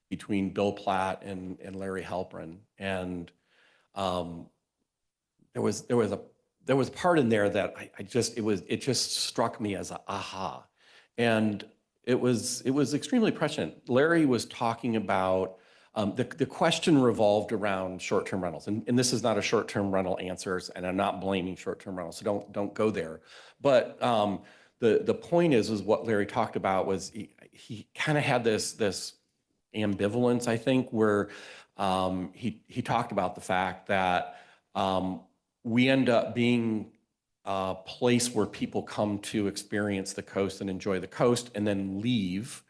between Bill Platt and Larry Halpern, and there was a part in there that it just struck me as a aha, and it was extremely prescient. Larry was talking about the question revolved around short-term rentals, and this is not a short-term rental answers, and I'm not blaming short-term rentals, so don't go there. But the point is what Larry talked about was he kind of had this ambivalence, I think, where he talked about the fact that we end up being a place where people come to experience the coast and enjoy the coast and then leave.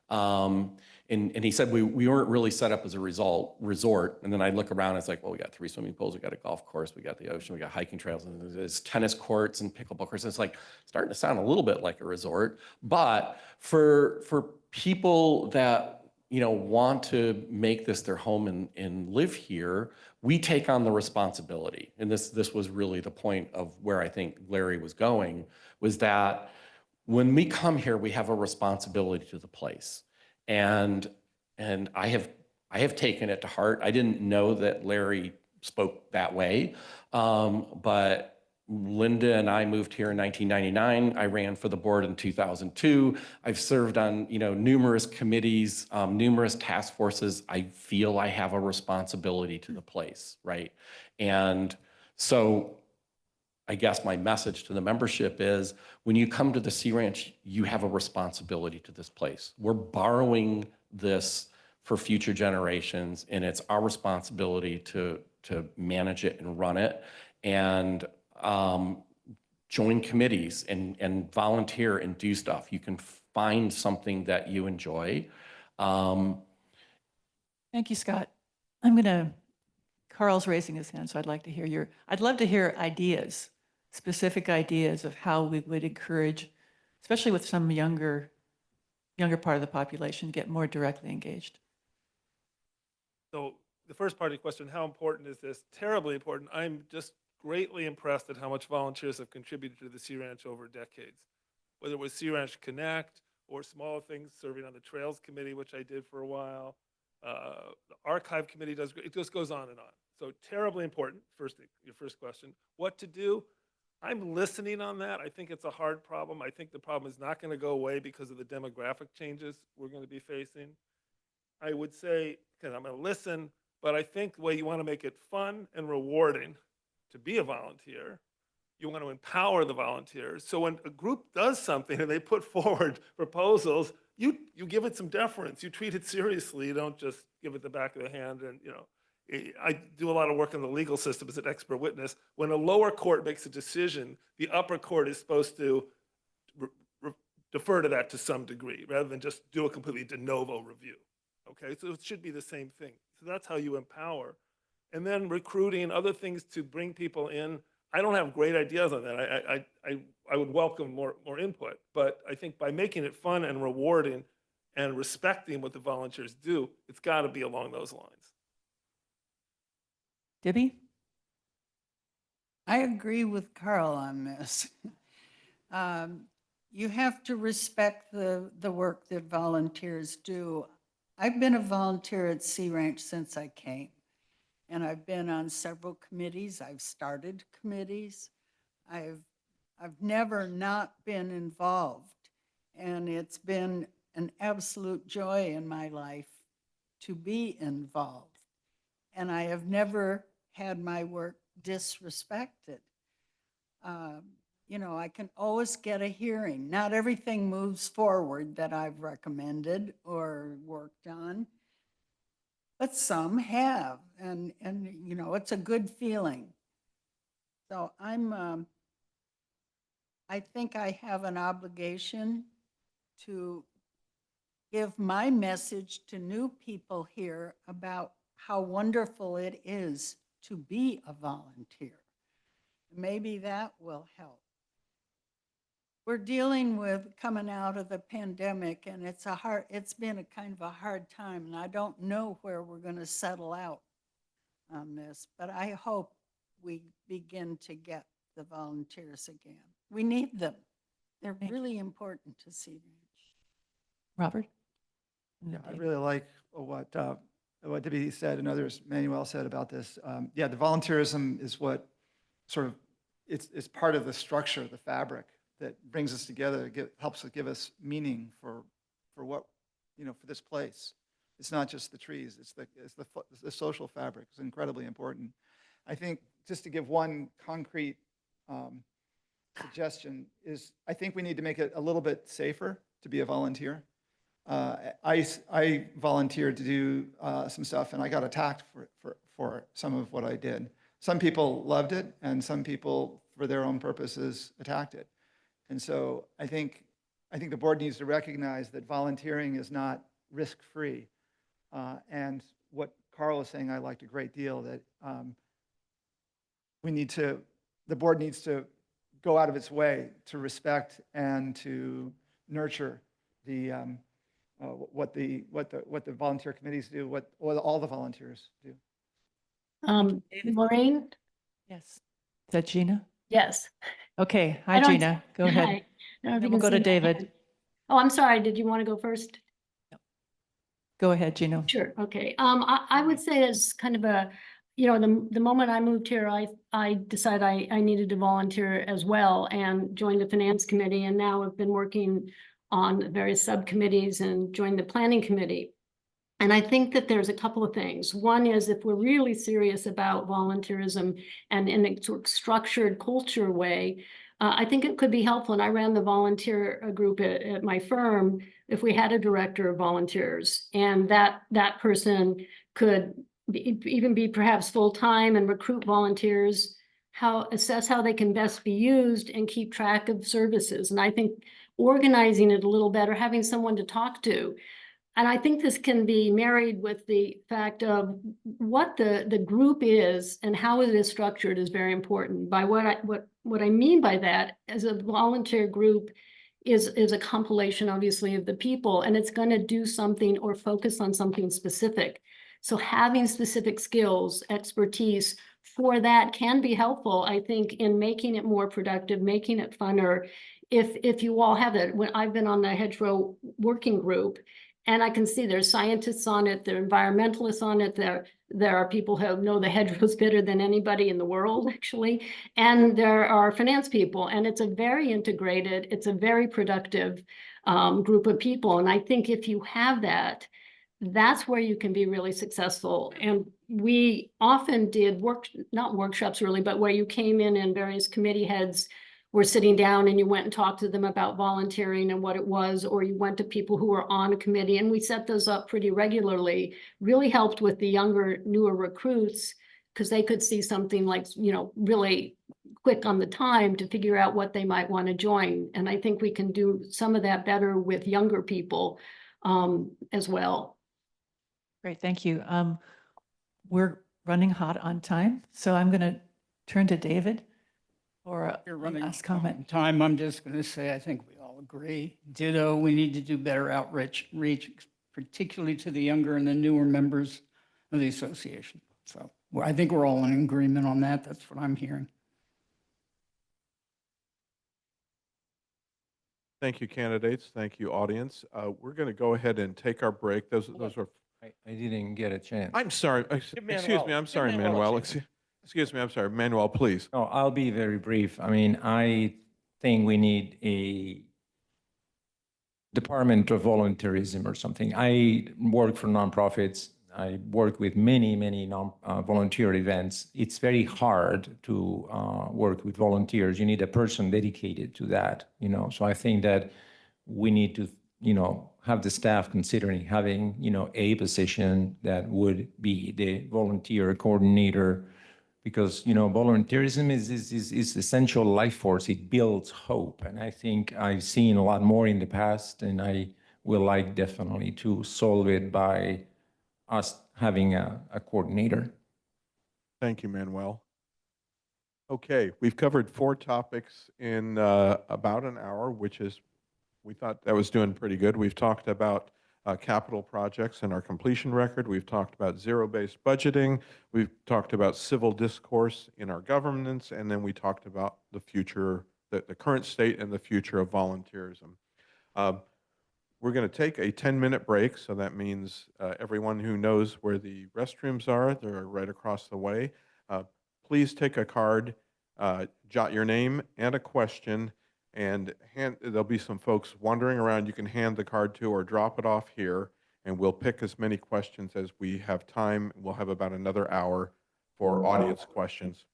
And he said we weren't really set up as a resort. And then I look around, it's like, well, we got 3 swimming pools, we got a golf course, we got the ocean, we got hiking trails, and there's tennis courts and pickleball courts. It's like starting to sound a little bit like a resort. But for people that want to make this their home and live here, we take on the responsibility. And this was really the point of where I think Larry was going, was that when we come here, we have a responsibility to the place. And I have taken it to heart. I didn't know that Larry spoke that way, but Linda and I moved here in 1999. I ran for the board in 2002. I've served on numerous committees, numerous task forces. I feel I have a responsibility to the place, right? And so I guess my message to the membership is when you come to the Sea Ranch, you have a responsibility to this place. We're borrowing this for future generations, and it's our responsibility to manage it and run it, and join committees and volunteer and do stuff. You can find something that you enjoy. Thank you, Scott. Carl's raising his hand, so I'd love to hear ideas, specific ideas of how we would encourage, especially with some younger part of the population, get more directly engaged. So the first part of your question, how important is this? Terribly important. I'm just greatly impressed at how much volunteers have contributed to the Sea Ranch over decades. Whether it was Sea Ranch Connect or smaller things, serving on the Trails Committee, which I did for a while. The Archive Committee does great. It just goes on and on. So terribly important, your first question. What to do? I'm listening on that. I think it's a hard problem. I think the problem is not going to go away because of the demographic changes we're going to be facing. I would say, because I'm going to listen, but I think the way you want to make it fun and rewarding to be a volunteer, you want to empower the volunteers. So when a group does something and they put forward proposals, you give it some deference. You treat it seriously. You don't just give it the back of the hand. And I do a lot of work in the legal system as an expert witness. When a lower court makes a decision, the upper court is supposed to defer to that to some degree, rather than just do a completely de novo review. Okay, so it should be the same thing. So that's how you empower. And then recruiting, other things to bring people in. I don't have great ideas on that. I would welcome more input, but I think by making it fun and rewarding and respecting what the volunteers do, it's got to be along those lines. Debbie? I agree with Carl on this. You have to respect the work that volunteers do. I've been a volunteer at Sea Ranch since I came. And I've been on several committees. I've started committees. I've never not been involved. And it's been an absolute joy in my life to be involved. And I have never had my work disrespected. I can always get a hearing. Not everything moves forward that I've recommended or worked on. But some have, and it's a good feeling So I think I have an obligation to give my message to new people here about how wonderful it is to be a volunteer. Maybe that will help. We're dealing with coming out of the pandemic, and it's been a kind of a hard time, and I don't know where we're going to settle out on this, but I hope we begin to get the volunteers again. We need them. They're really important to Sea Ranch. Robert? Yeah, I really like what Debbie said and others, Manuel said about this. Yeah, the volunteerism is what sort of, it's part of the structure, the fabric that brings us together, helps to give us meaning for what, for this place. It's not just the trees, it's the social fabric. It's incredibly important. I think just to give one concrete suggestion is, I think we need to make it a little bit safer to be a volunteer. I volunteered to do some stuff, and I got attacked for some of what I did. Some people loved it, and some people, for their own purposes, attacked it. And so I think the board needs to recognize that volunteering is not risk-free. And what Carl was saying, I liked a great deal, that the board needs to go out of its way to respect and to nurture the what the volunteer committees do, what all the volunteers do. Maureen? Yes. Is that Gina? Yes. Okay. I Hi, don't- Gina. Go ahead. Hi. I don't know if Then you we'll can go to see my David. hand. Oh, I'm sorry. Did you want to go first? Go ahead, Gina. Sure, okay. I would say as kind of a, the moment I moved here, I decided I needed to volunteer as well and joined the finance committee, and now I've been working on various subcommittees and joined the planning committee. And I think that there's a couple of things. One is, if we're really serious about volunteerism and in a sort of structured culture way, I think it could be helpful. And I ran the volunteer group at my firm. If we had a director of volunteers, and that person could even be perhaps full-time and recruit volunteers, assess how they can best be used and keep track of services. And I think organizing it a little better, having someone to talk to. And I think this can be married with the fact of what the group is and how it is structured is very important. By what I mean by that, as a volunteer group is a compilation, obviously, of the people, and it's going to do something or focus on something specific. So having specific skills, expertise for that can be helpful, I think, in making it more productive, making it funner. If you all have that, when I've been on the hedgerow working group, and I can see there's scientists on it, there are environmentalists on it, there are people who know the hedgerows better than anybody in the world, actually, and there are finance people, and it's a very integrated, it's a very productive group of people. And I think if you have that, that's where you can be really successful. And we often did not workshops really, but where you came in and various committee heads were sitting down and you went and talked to them about volunteering and what it was, or you went to people who were on a committee, and we set those up pretty regularly. Really helped with the younger, newer recruits, because they could see something like, really quick on the time to figure out what they might want to join. And I think we can do some of that better with younger people as well. Great, thank you. We're running hot on time, so I'm going to turn to David for You're a running last comment. on time. I'm just going to say, I think we all agree. Ditto, we need to do better outreach, particularly to the younger and the newer members of the association. So I think we're all in agreement on that. That's what I'm hearing. Thank you, candidates. Thank you, audience. We're going to go ahead and take our break. Those are. I didn't get a chance. I'm sorry. Excuse me. I'm sorry, Manuel. Excuse me. I'm sorry, Manuel. Please. No, I'll be very brief. I mean, I think we need a department of volunteerism or something. I work for nonprofits. I work with many volunteer events. It's very hard to work with volunteers. You need a person dedicated to that, So I think that we need to, have the staff considering having, a position that would be the volunteer coordinator because, volunteerism is essential life force. It builds hope. And I think I've seen a lot more in the past, and I will like definitely to solve it by us having a coordinator. Thank you, Manuel. Okay, we've covered 4 topics in about an hour, which is, we thought that was doing pretty good. We've talked about capital projects and our completion record. We've talked about zero-based budgeting. We've talked about civil discourse in our governance, and then we talked about the future, the current state and the future of volunteerism. We're going to take a 10-minute break, so that means everyone who knows where the restrooms are, they're right across the way. Please take a card, jot your name and a question, and there'll be some folks wandering around you can hand the card to or drop it off here, and we'll pick as many questions as we have time. We'll have about another hour for audience questions.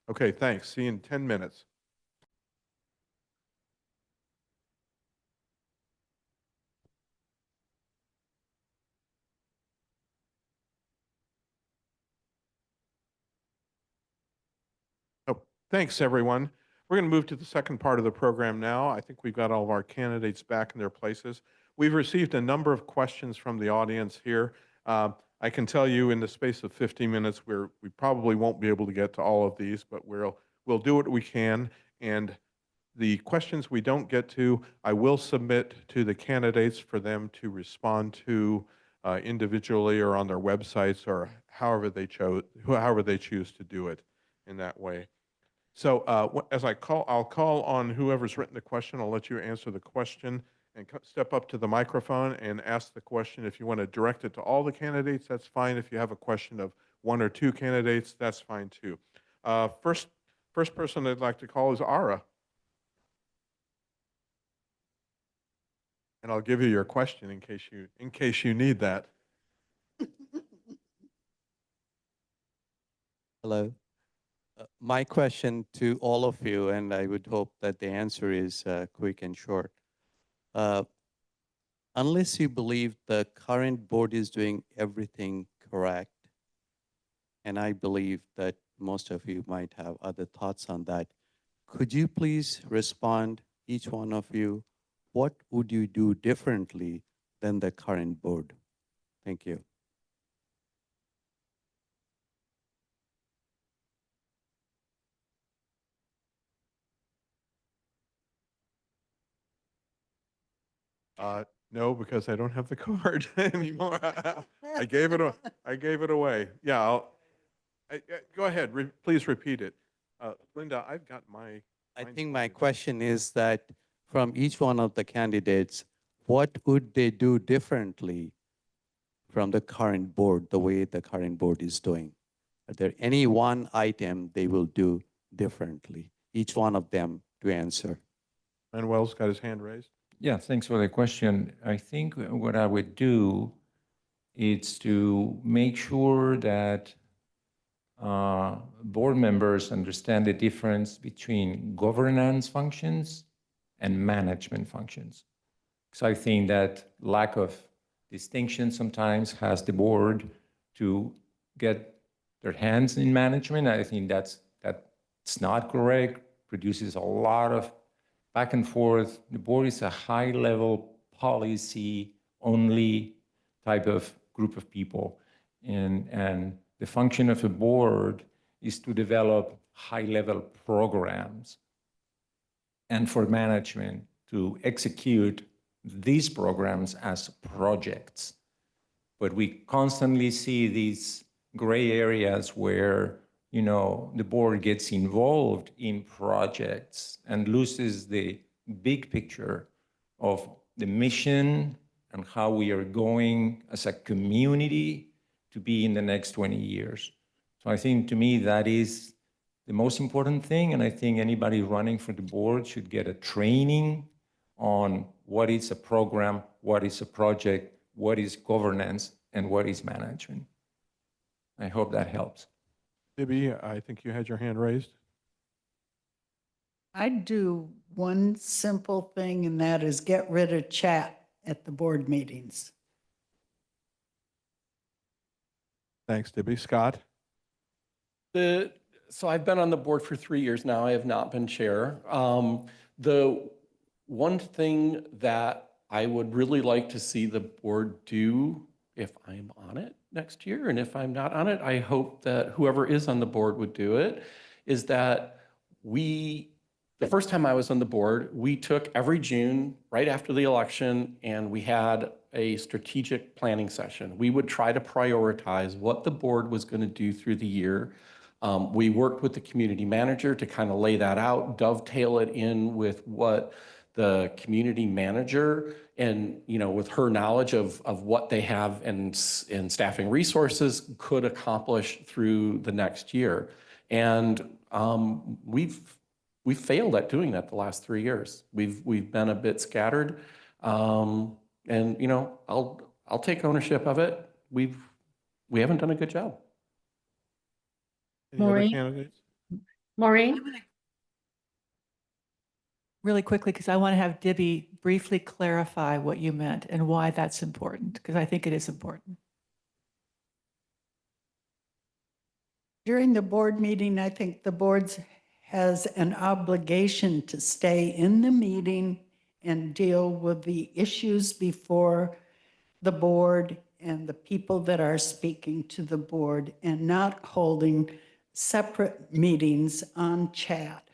Okay, thanks. See you in 10 minutes. Oh, thanks, everyone. We're going to move to the second part of the program now. I think we've got all of our candidates back in their places. We've received a number of questions from the audience here. I can tell you in the space of 15 minutes, we probably won't be able to get to all of these, but we'll do what we can. And the questions we don't get to, I will submit to the candidates for them to respond to individually or on their websites or however they choose to do it in that way. So I'll call on whoever's written the question. I'll let you answer the question and step up to the microphone and ask the question. If you want to direct it to all the candidates, that's fine. If you have a question of 1 or 2 candidates, that's fine too. First person I'd like to call is Ara. And I'll give you your question in case you need that. Hello. My question to all of you, and I would hope that the answer is quick and short. Unless you believe the current board is doing everything correct, and I believe that most of you might have other thoughts on that, could you please respond, each one of you, what would you do differently than the current board? Thank you. No, because I don't have the card anymore. I gave it away. Yeah, go ahead. Please repeat it. Linda, I've got my. I think my question is that from each one of the candidates, what would they do differently from the current board, the way the current board is doing? Are there any one item they will do differently? Each one of them to answer. Manuel's got his hand raised. Yeah, thanks for the question. I think what I would do is to make sure that board members understand the difference between governance functions and management functions. So I think that lack of distinction sometimes has the board to get their hands in management. I think that's not correct, produces a lot of back and forth. The board is a high-level policy-only type of group of people. And the function of a board is to develop high-level programs and for management to execute these programs as projects. But we constantly see these gray areas where the board gets involved in projects and loses the big picture of the mission and how we are going as a community to be in the next 20 years. So I think to me that is the most important thing, and I think anybody running for the board should get a training on what is a program, what is a project, what is governance, and what is management. I hope that helps. Libby, I think you had your hand raised. I'd do one simple thing, and that is get rid of chat at the board meetings. Thanks, Debbie. Scott? So I've been on the board for 3 years now. I have not been chair. The one thing that I would really like to see the board do, if I'm on it next year, and if I'm not on it, I hope that whoever is on the board would do it, is that the first time I was on the board, we took every June, right after the election, and we had a strategic planning session. We would try to prioritize what the board was going to do through the year. We worked with the community manager to kind of lay that out, dovetail it in with what the community manager and, with her knowledge of what they have in staffing resources could accomplish through the next year. And we've failed at doing that the last 3 years. We've been a bit scattered. And, I'll take ownership of it. We haven't done a good job. Any other Maureen? candidates? Maureen? Really quickly, because I want to have Debbie briefly clarify what you meant and why that's important, because I think it is important. During the board meeting, I think the board has an obligation to stay in the meeting and deal with the issues before the board and the people that are speaking to the board, and not holding separate meetings on chat,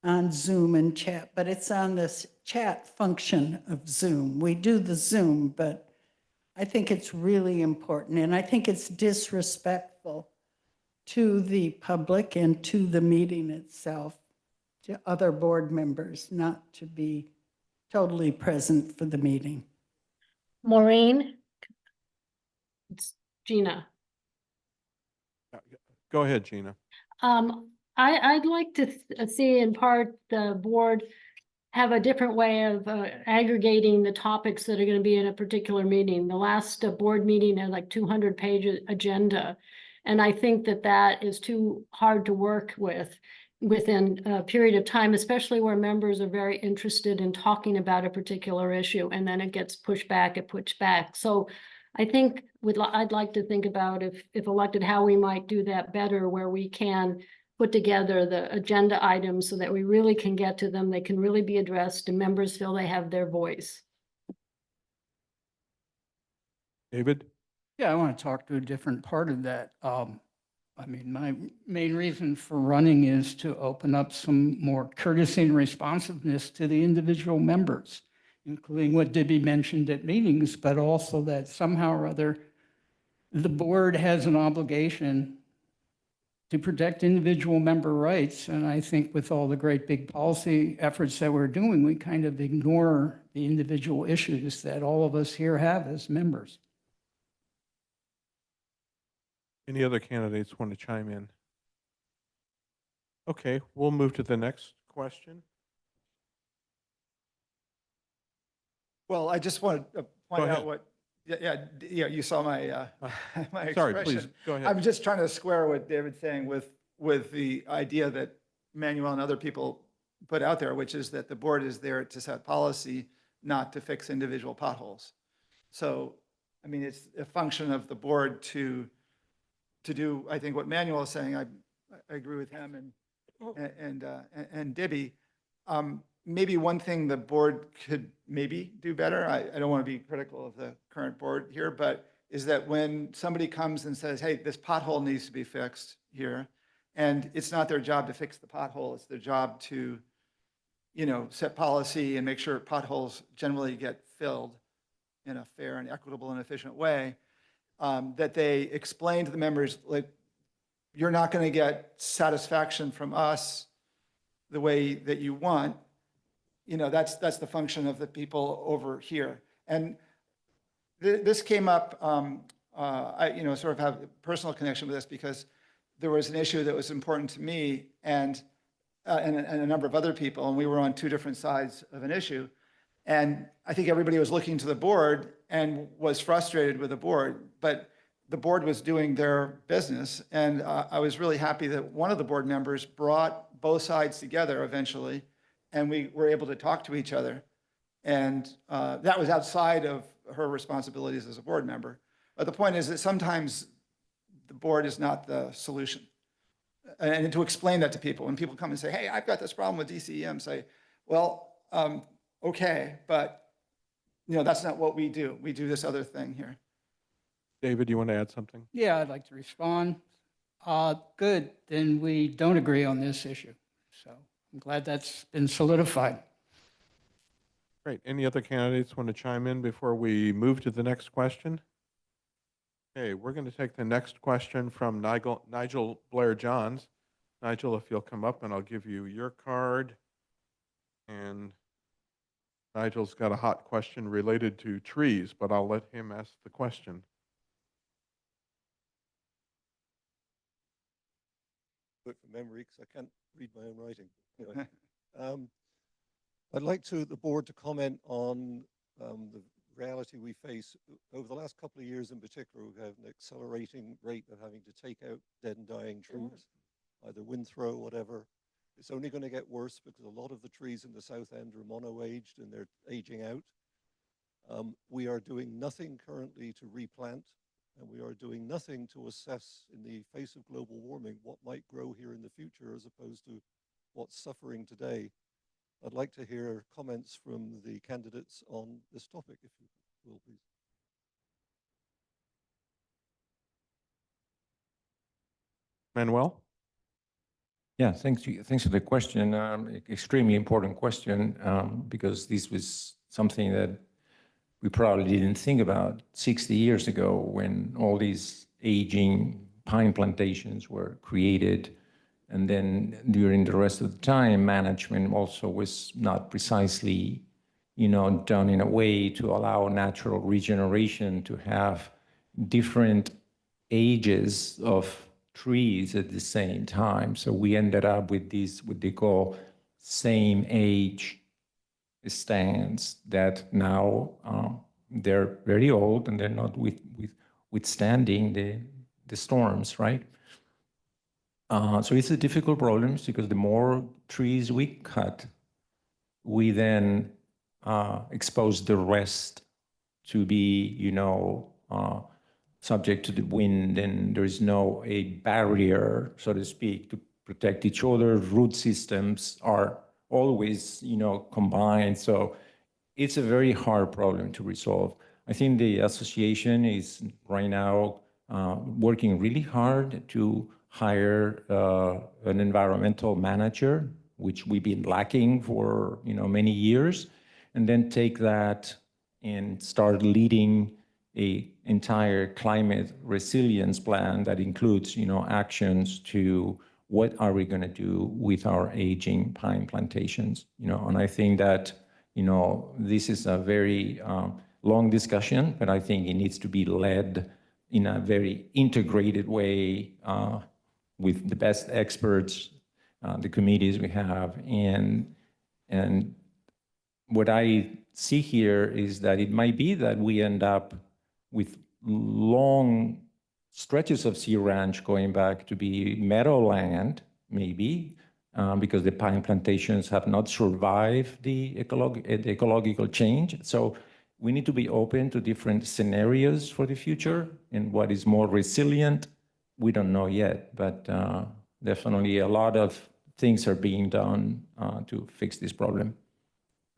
on Zoom and chat, but it's on this chat function of Zoom. We do the Zoom, but I think it's really important, and I think it's disrespectful to the public and to the meeting itself, to other board members, not to be totally present for the meeting. Maureen? It's Gina. Go ahead, Gina. I'd like to see in part the board have a different way of aggregating the topics that are going to be in a particular meeting. The last board meeting had like 200-page agenda. And I think that is too hard to work within a period of time, especially where members are very interested in talking about a particular issue, and then it gets pushed back. So I think I'd like to think about, if elected, how we might do that better, where we can put together the agenda items so that we really can get to them. They can really be addressed and members feel they have their voice. David? Yeah, I want to talk to a different part of that. My main reason for running is to open up some more courtesy and responsiveness to the individual members, including what Debbie mentioned at meetings, but also that somehow or other, the board has an obligation to protect individual member rights. And I think with all the great big policy efforts that we're doing, we kind of ignore the individual issues that all of us here have as members. Any other candidates want to chime in? Okay, we'll move to the next question. Well, I just wanted to Go point ahead. out what, you saw my, my Sorry, expression. please, go ahead. I'm just trying to square what David's saying with the idea that Manuel and other people put out there, which is that the board is there to set policy, not to fix individual potholes. So, it's a function of the board to do, I think, what Manuel is saying. I agree with him and Debbie. Maybe one thing the board could maybe do better, I don't want to be critical of the current board here, but is that when somebody comes and says, hey, this pothole needs to be fixed here, and it's not their job to fix the pothole, it's their job to, set policy and make sure potholes generally get filled in a fair and equitable and efficient way, that they explain to the members, like, you're not going to get satisfaction from us the way that you want. That's the function of the people over here. And this came up, I sort of have a personal connection with this because there was an issue that was important to me and a number of other people, and we were on two different sides of an issue. And I think everybody was looking to the board and was frustrated with the board, but the board was doing their business. And I was really happy that one of the board members brought both sides together eventually, and we were able to talk to each other. And that was outside of her responsibilities as a board member. But the point is that sometimes the board is not the solution. and to explain that to people. When people come and say, hey, I've got this problem with DCEM, say, well, okay, but that's not what we do. We do this other thing here. David, you want to add something? Yeah, I'd like to respond. Good, then we don't agree on this issue. So I'm glad that's been solidified. Great. Any other candidates want to chime in before we move to the next question? Okay, we're going to take the next question from Nigel Blair-Johns. Nigel, if you'll come up and I'll give you your card. And Nigel's got a hot question related to trees, but I'll let him ask the question. Quick from memory, because I can't read my own writing. Anyway, I'd like the board to comment on the reality we face. Over the last couple of years in particular, we've had an accelerating rate of having to take out dead and dying trees, either wind throw, whatever. It's only going to get worse because a lot of the trees in the south end are mono-aged and they're aging out. We are doing nothing currently to replant, and we are doing nothing to assess in the face of global warming what might grow here in the future as opposed to what's suffering today. I'd like to hear comments from the candidates on this topic, if you will, please. Manuel? Yeah, thanks for the question. Extremely important question, because this was something that we probably didn't think about 60 years ago when all these aging pine plantations were created. And then during the rest of the time, management also was not precisely, done in a way to allow natural regeneration, to have different ages of trees at the same time. So we ended up with these, what they call same age stands that now they're very old and they're not withstanding the storms, right? So it's a difficult problem because the more trees we cut, we then expose the rest to be, subject to the wind, and there is a barrier, so to speak, to protect each other. Root systems are always, combined. So it's a very hard problem to resolve. I think the association is right now working really hard to hire an environmental manager, which we've been lacking for many years, and then take that and start leading an entire climate resilience plan that includes actions to what are we going to do with our aging pine plantations. And I think that this is a very long discussion, but I think it needs to be led in a very integrated way with the best experts, the committees we have. And what I see here is that it might be that we end up with long stretches of sea ranch going back to be meadowland, maybe, because the pine plantations have not survived the ecological change. So we need to be open to different scenarios for the future, and what is more resilient, we don't know yet, but definitely a lot of things are being done to fix this problem.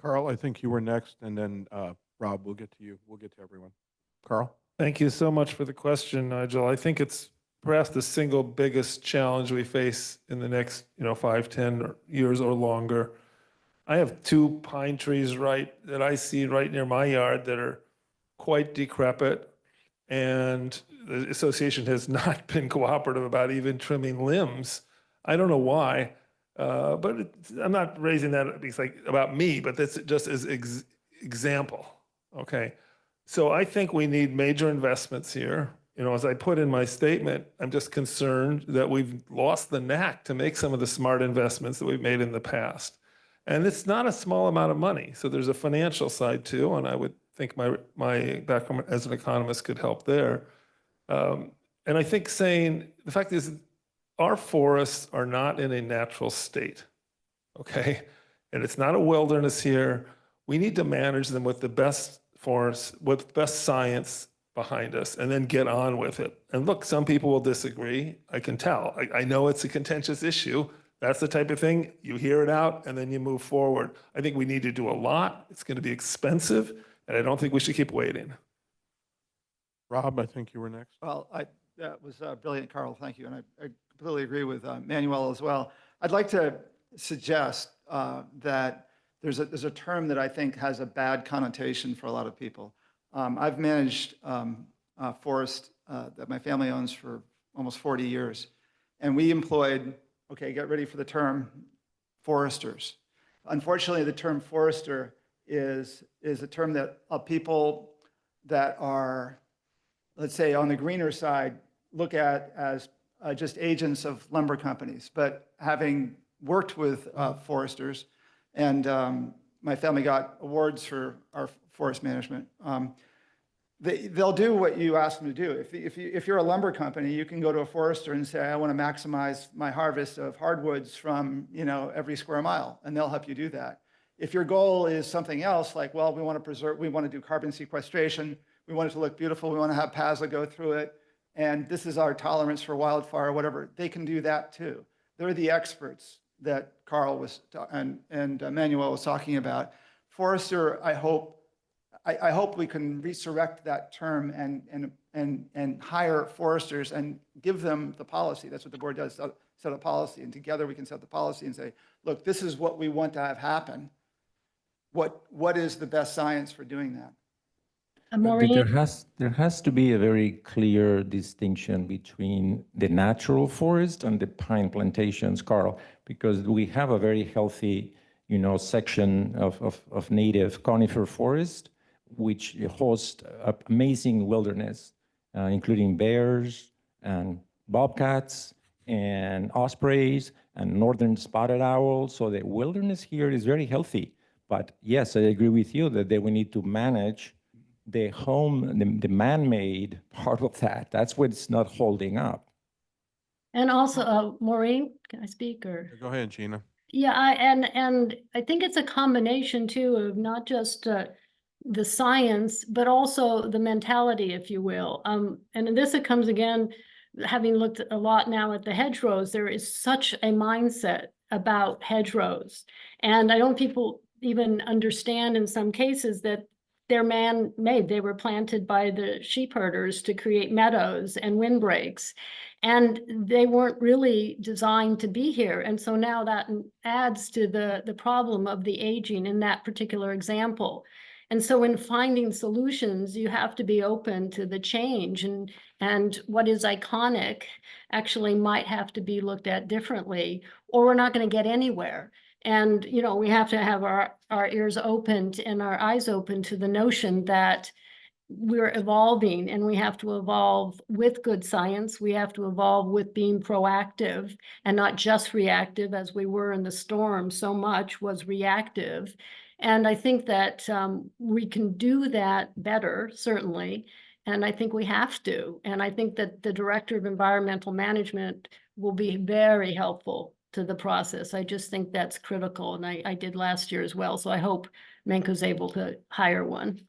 Carl, I think you were next, and then Rob, we'll get to you. We'll get to everyone. Carl? Thank you so much for the question, Nigel. I think it's perhaps the single biggest challenge we face in the next 5, 10 years or longer. I have 2 pine trees that I see right near my yard that are quite decrepit, and the association has not been cooperative about even trimming limbs. I don't know why, but I'm not raising that because about me, but that's just as example, okay? So I think we need major investments here. As I put in my statement, I'm just concerned that we've lost the knack to make some of the smart investments that we've made in the past. And it's not a small amount of money. So there's a financial side too, and I would think my background as an economist could help there. And I think the fact is, our forests are not in a natural state, okay? And it's not a wilderness here. We need to manage them with the best forests, with best science, behind us and then get on with it. And look, some people will disagree. I can tell. I know it's a contentious issue. That's the type of thing, you hear it out and then you move forward. I think we need to do a lot. It's going to be expensive, and I don't think we should keep waiting. Rob, I think you were next. Well, that was brilliant, Carl. Thank you. And I completely agree with Manuel as well. I'd like to suggest that there's a term that I think has a bad connotation for a lot of people. I've managed forest that my family owns for almost 40 years. And we employed, okay, get ready for the term, foresters. Unfortunately, the term forester is a term that people that are, let's say, on the greener side, look at as just agents of lumber companies. But having worked with foresters, and my family got awards for our forest management, they'll do what you ask them to do. If you're a lumber company, you can go to a forester and say, I want to maximize my harvest of hardwoods from every square mile, and they'll help you do that. If your goal is something else, like, well, we want to do carbon sequestration, we want it to look beautiful, we want to have paths that go through it, and this is our tolerance for wildfire or whatever, they can do that too. They're the experts that Carl was and Manuel was talking about. Forester, I hope we can resurrect that term and hire foresters and give them the policy. That's what the board does, set a policy, and together we can set the policy and say, look, this is what we want to have happen. What is the best science for doing that? Maureen? There has to be a very clear distinction between the natural forest and the pine plantations, Carl, because we have a very healthy, section of native conifer forest, which hosts amazing wilderness, including bears and bobcats and ospreys and northern spotted owls. So the wilderness here is very healthy. But yes, I agree with you that we need to manage the man-made part of that. That's what's not holding up. And also, Maureen, can I speak or? Go ahead, Gina. Yeah, and I think it's a combination too of not just the science, but also the mentality, if you will. And this it comes again, having looked a lot now at the hedgerows, there is such a mindset about hedgerows. And I don't think people even understand in some cases that they're man-made. They were planted by the sheep herders to create meadows and windbreaks. And they weren't really designed to be here. And so now that adds to the problem of the aging in that particular example. And so in finding solutions, you have to be open to the change, and what is iconic actually might have to be looked at differently, or we're not going to get anywhere. And, we have to have our ears opened and our eyes open to the notion that we're evolving, and we have to evolve with good science. We have to evolve with being proactive and not just reactive, as we were in the storm. So much was reactive. And I think that we can do that better, certainly. And I think we have to. And I think that the Director of Environmental Management will be very helpful to the process. I just think that's critical. And I did last year as well. So I hope Menko's able to hire one.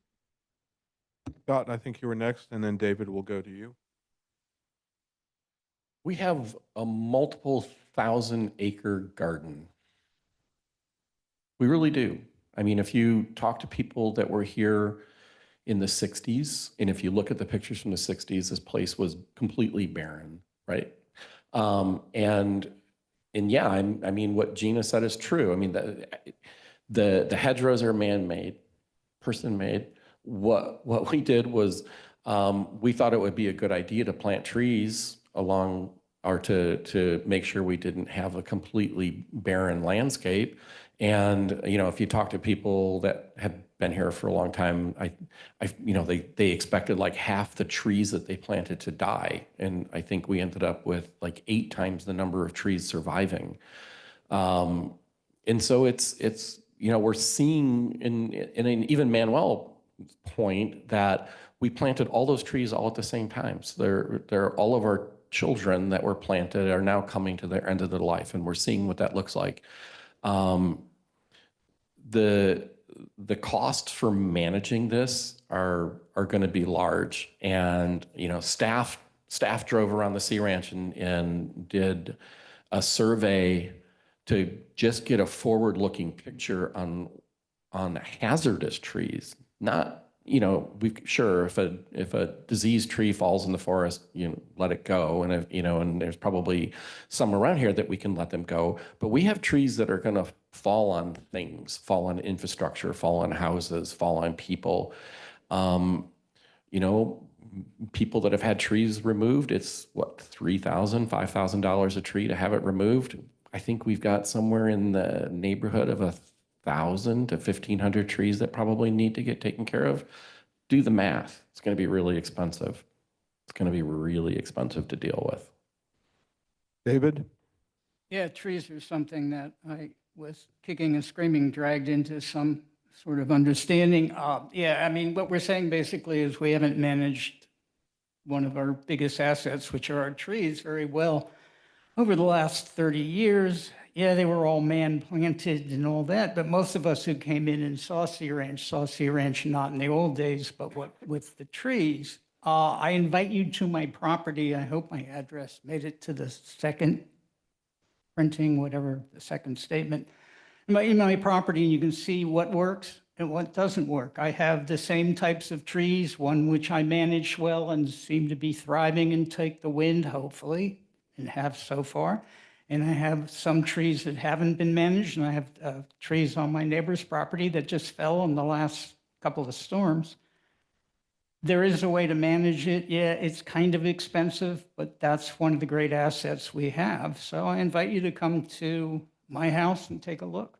Scott, I think you were next, and then David will go to you. We have a multiple 1,000-acre garden. We really do. I mean, if you talk to people that were here in the 60s, and if you look at the pictures from the 60s, this place was completely barren, right? And yeah, I mean, what Gina said is true. I mean, the hedgerows are man-made, person-made. What we did was we thought it would be a good idea to plant trees along, or to make sure we didn't have a completely barren landscape. And if you talk to people that have been here for a long time, they expected like half the trees that they planted to die, and I think we ended up with like 8 times the number of trees surviving. And so it's we're seeing in even Manuel point that we planted all those trees all at the same time. So they're all of our children that were planted are now coming to their end of their life, and we're seeing what that looks like. The costs for managing this are going to be large. And, you know, staff drove around the Sea Ranch and did a survey to just get a forward-looking picture on hazardous trees. Not, you know, sure, if a diseased tree falls in the forest, you know, let it go. And if, you know, and there's probably some around here that we can let them go. But we have trees that are going to fall on things, fall on infrastructure, fall on houses, fall on people. You know, people that have had trees removed, it's what, $3,000, $5,000 a tree to have it removed. I think we've got somewhere in the neighborhood of 1,000 to 1,500 trees that probably need to get taken care of. Do the math. It's going to be really expensive. It's going to be really expensive to deal with. David? Yeah, trees are something that I was kicking and screaming, dragged into some sort of understanding. Yeah, I mean, what we're saying basically is we haven't managed one of our biggest assets, which are our trees, very well over the last 30 years. Yeah, they were all man-planted and all that, but most of us who came in and saw Sea Ranch not in the old days, but what with the trees. I invite you to my property. I hope my address made it to the second printing, whatever, the second statement. In my property, you can see what works and what doesn't work. I have the same types of trees, one which I manage well and seem to be thriving and take the wind, hopefully, and have so far. And I have some trees that haven't been managed, and I have trees on my neighbor's property that just fell in the last couple of storms. There is a way to manage it. Yeah, it's kind of expensive, but that's one of the great assets we have. So I invite you to come to my house and take a look.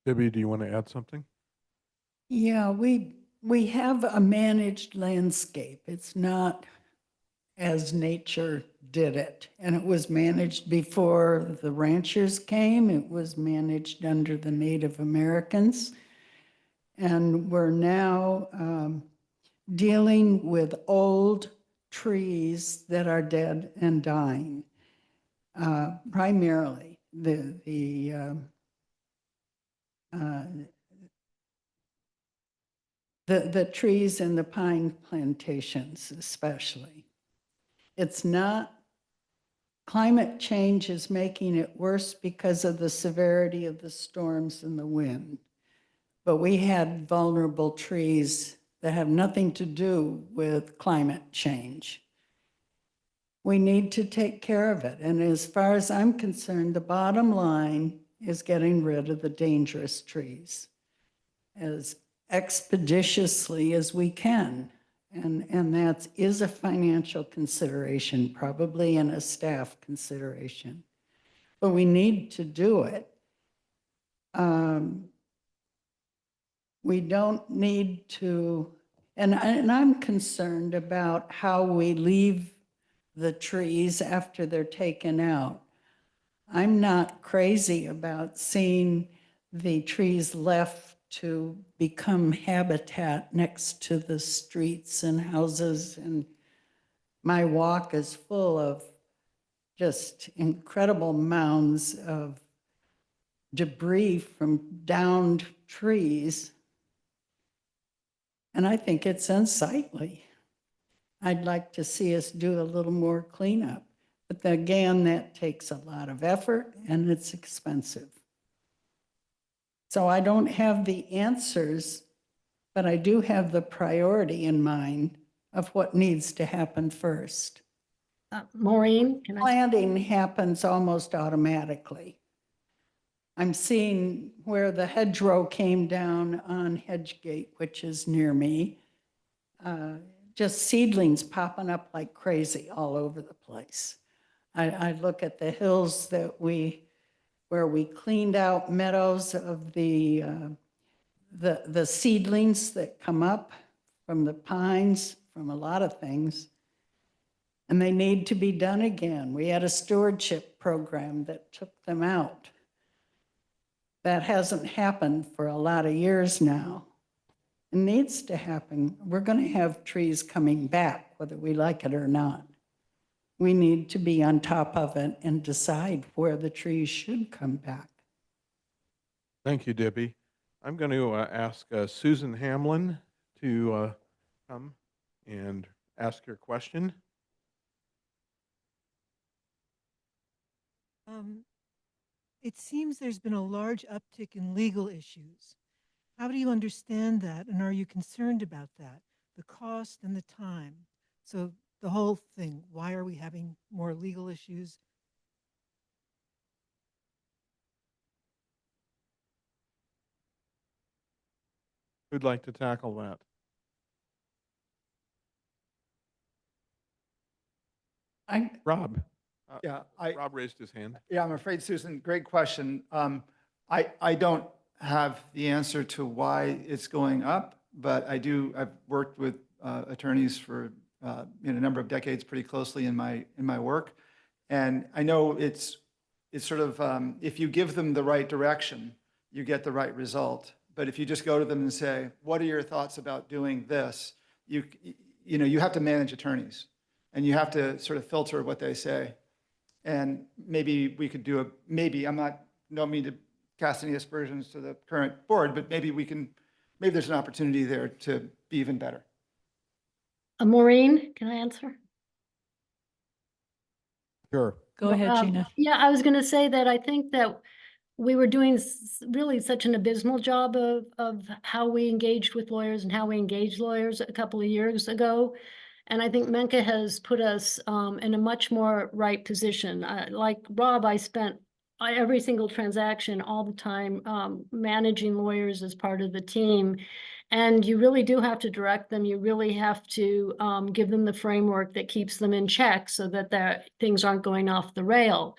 Debbie, do you want to add something? Yeah, we have a managed landscape. It's not as nature did it. And it was managed before the ranchers came. It was managed under the Native Americans. And we're now dealing with old trees that are dead and dying. Primarily, the trees in the pine plantations especially. It's not, climate change is making it worse because of the severity of the storms and the wind. But we had vulnerable trees that have nothing to do with climate change. We need to take care of it. And as far as I'm concerned, the bottom line is getting rid of the dangerous trees as expeditiously as we can. And that is a financial consideration, probably, and a staff consideration. But we need to do it. We don't need to, and I'm concerned about how we leave the trees after they're taken out. I'm not crazy about seeing the trees left to become habitat next to the streets and houses. And my walk is full of just incredible mounds of debris from downed trees. And I think it's unsightly. I'd like to see us do a little more cleanup. But again, that takes a lot of effort and it's expensive. So I don't have the answers, but I do have the priority in mind of what needs to happen first. Maureen, can I? Planting happens almost automatically. I'm seeing where the hedgerow came down on Hedgegate, which is near me, just seedlings popping up like crazy all over the place. I look at the hills that where we cleaned out meadows of the seedlings that come up from the pines, from a lot of things, and they need to be done again. We had a stewardship program that took them out. That hasn't happened for a lot of years now. It needs to happen. We're going to have trees coming back, whether we like it or not. We need to be on top of it and decide where the trees should come back. Thank you, Debbie. I'm going to ask Susan Hamlin to come and ask your question. It seems there's been a large uptick in legal issues. How do you understand that, and are you concerned about that? The cost and the time. So the whole thing, why are we having more legal issues? Who'd like to tackle that? Rob. Rob raised his hand. Yeah, I'm afraid, Susan, great question. I don't have the answer to why it's going up, but I've worked with attorneys for a number of decades pretty closely in my work. And I know it's sort of, if you give them the right direction, you get the right result. But if you just go to them and say, what are your thoughts about doing this? You have to manage attorneys, and you have to sort of filter what they say. And maybe we could do don't mean to cast any aspersions to the current board, but maybe there's an opportunity there to be even better. Maureen, can I answer? Sure. Go ahead, Gina. Yeah, I was going to say that I think that we were doing really such an abysmal job of how we engaged with lawyers and how we engaged lawyers a couple of years ago. And I think Menka has put us in a much more right position. Like Rob, I spent every single transaction all the time managing lawyers as part of the team. And you really do have to direct them. You really have to give them the framework that keeps them in check so that things aren't going off the rail.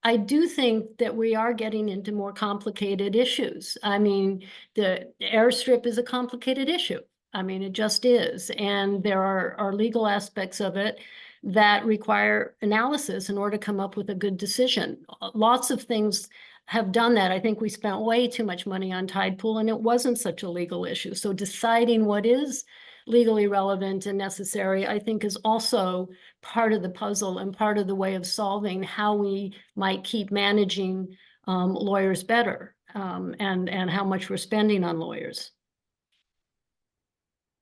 I do think that we are getting into more complicated issues. I mean, the airstrip is a complicated issue. I mean, it just is. And there are legal aspects of it that require analysis in order to come up with a good decision. Lots of things have done that. I think we spent way too much money on tide pool, and it wasn't such a legal issue. So deciding what is legally relevant and necessary, I think, is also part of the puzzle and part of the way of solving how we might keep managing lawyers better and how much we're spending on lawyers.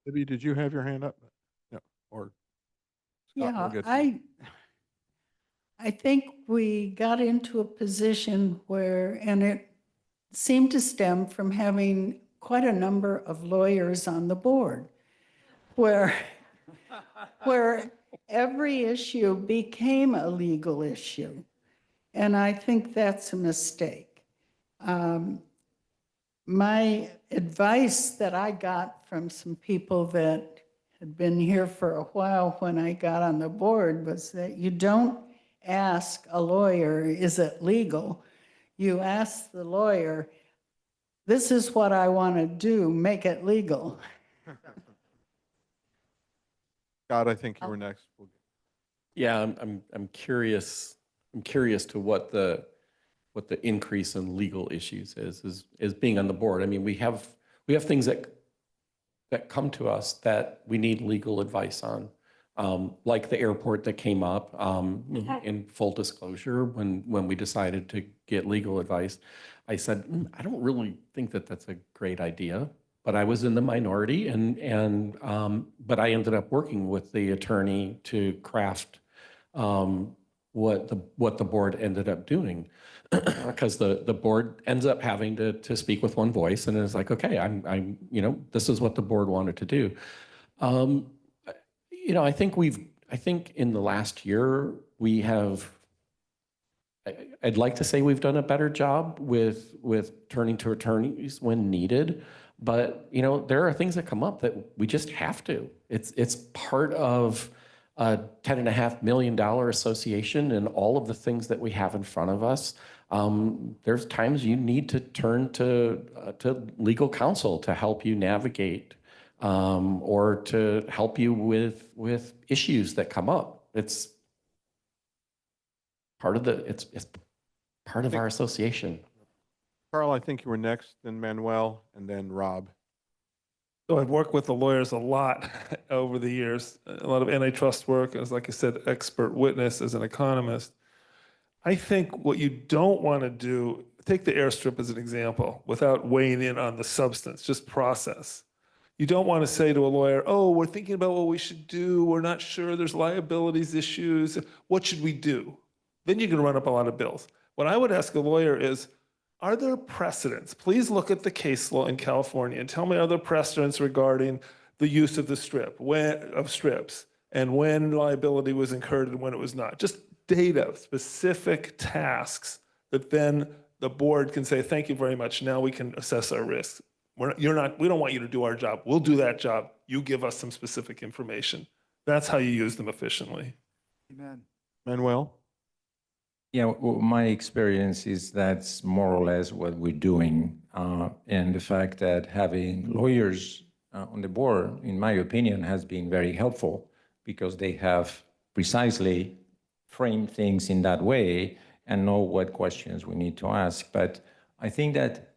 Libby, did you have your hand up? No. Or Scott, we'll Yeah, get to you. I think we got into a position where, and it seemed to stem from having quite a number of lawyers on the board, where every issue became a legal issue. And I think that's a mistake. My advice that I got from some people that had been here for a while when I got on the board was that you don't ask a lawyer, is it legal? You ask the lawyer, this is what I want to do, make it legal. Scott, I think you were next. Yeah, I'm curious. I'm curious to what the increase in legal issues is being on the board. I mean, we have things that come to us that we need legal advice on, like the airport that came up. In full disclosure, when we decided to get legal advice, I said, I don't really think that that's a great idea. But I was in the minority, but I ended up working with the attorney to craft what the board ended up doing, because the board ends up having to speak with one voice, and it's like, okay, I'm this is what the board wanted to do. I think in the last year we have. I'd like to say we've done a better job with turning to attorneys when needed. But, there are things that come up that we just have to. It's part of a $10.5 million association and all of the things that we have in front of us. There's times you need to turn to legal counsel to help you navigate or to help you with issues that come up. It's part of our association. Carl, I think you were next, then Manuel, and then Rob. So I've worked with the lawyers a lot over the years, a lot of antitrust work, as like I said, expert witness as an economist. I think what you don't want to do, take the airstrip as an example, without weighing in on the substance, just process. You don't want to say to a lawyer, oh, we're thinking about what we should do. We're not sure. There's liabilities issues. What should we do? Then you're going to run up a lot of bills. What I would ask a lawyer is, are there precedents? Please look at the case law in California and tell me, are there precedents regarding the use of the strips and when liability was incurred and when it was not? Just data, specific tasks that then the board can say, thank you very much. Now we can assess our risks. We don't want you to do our job. We'll do that job. You give us some specific information. That's how you use them efficiently. Amen. Manuel? Yeah, well, my experience is that's more or less what we're doing. And the fact that having lawyers on the board, in my opinion, has been very helpful because they have precisely framed things in that way and know what questions we need to ask. But I think that,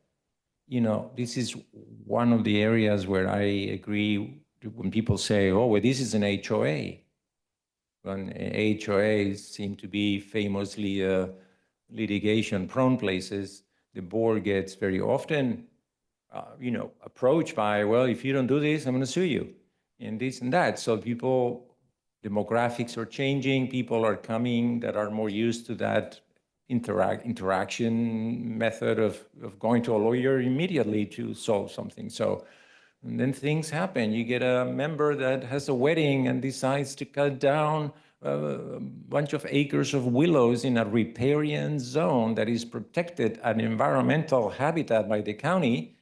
you know, this is one of the areas where I agree when people say, oh, well, this is an HOA. When HOAs seem to be famously litigation-prone places, the board gets very often, you know, approached by, well, if you don't do this, I'm going to sue you, and this and that. So people, demographics are changing. People are coming that are more used to that interaction method of going to a lawyer immediately to solve something. So. And then things happen. You get a member that has a wedding and decides to cut down a bunch of acres of willows in a riparian zone that is protected an environmental habitat by the county.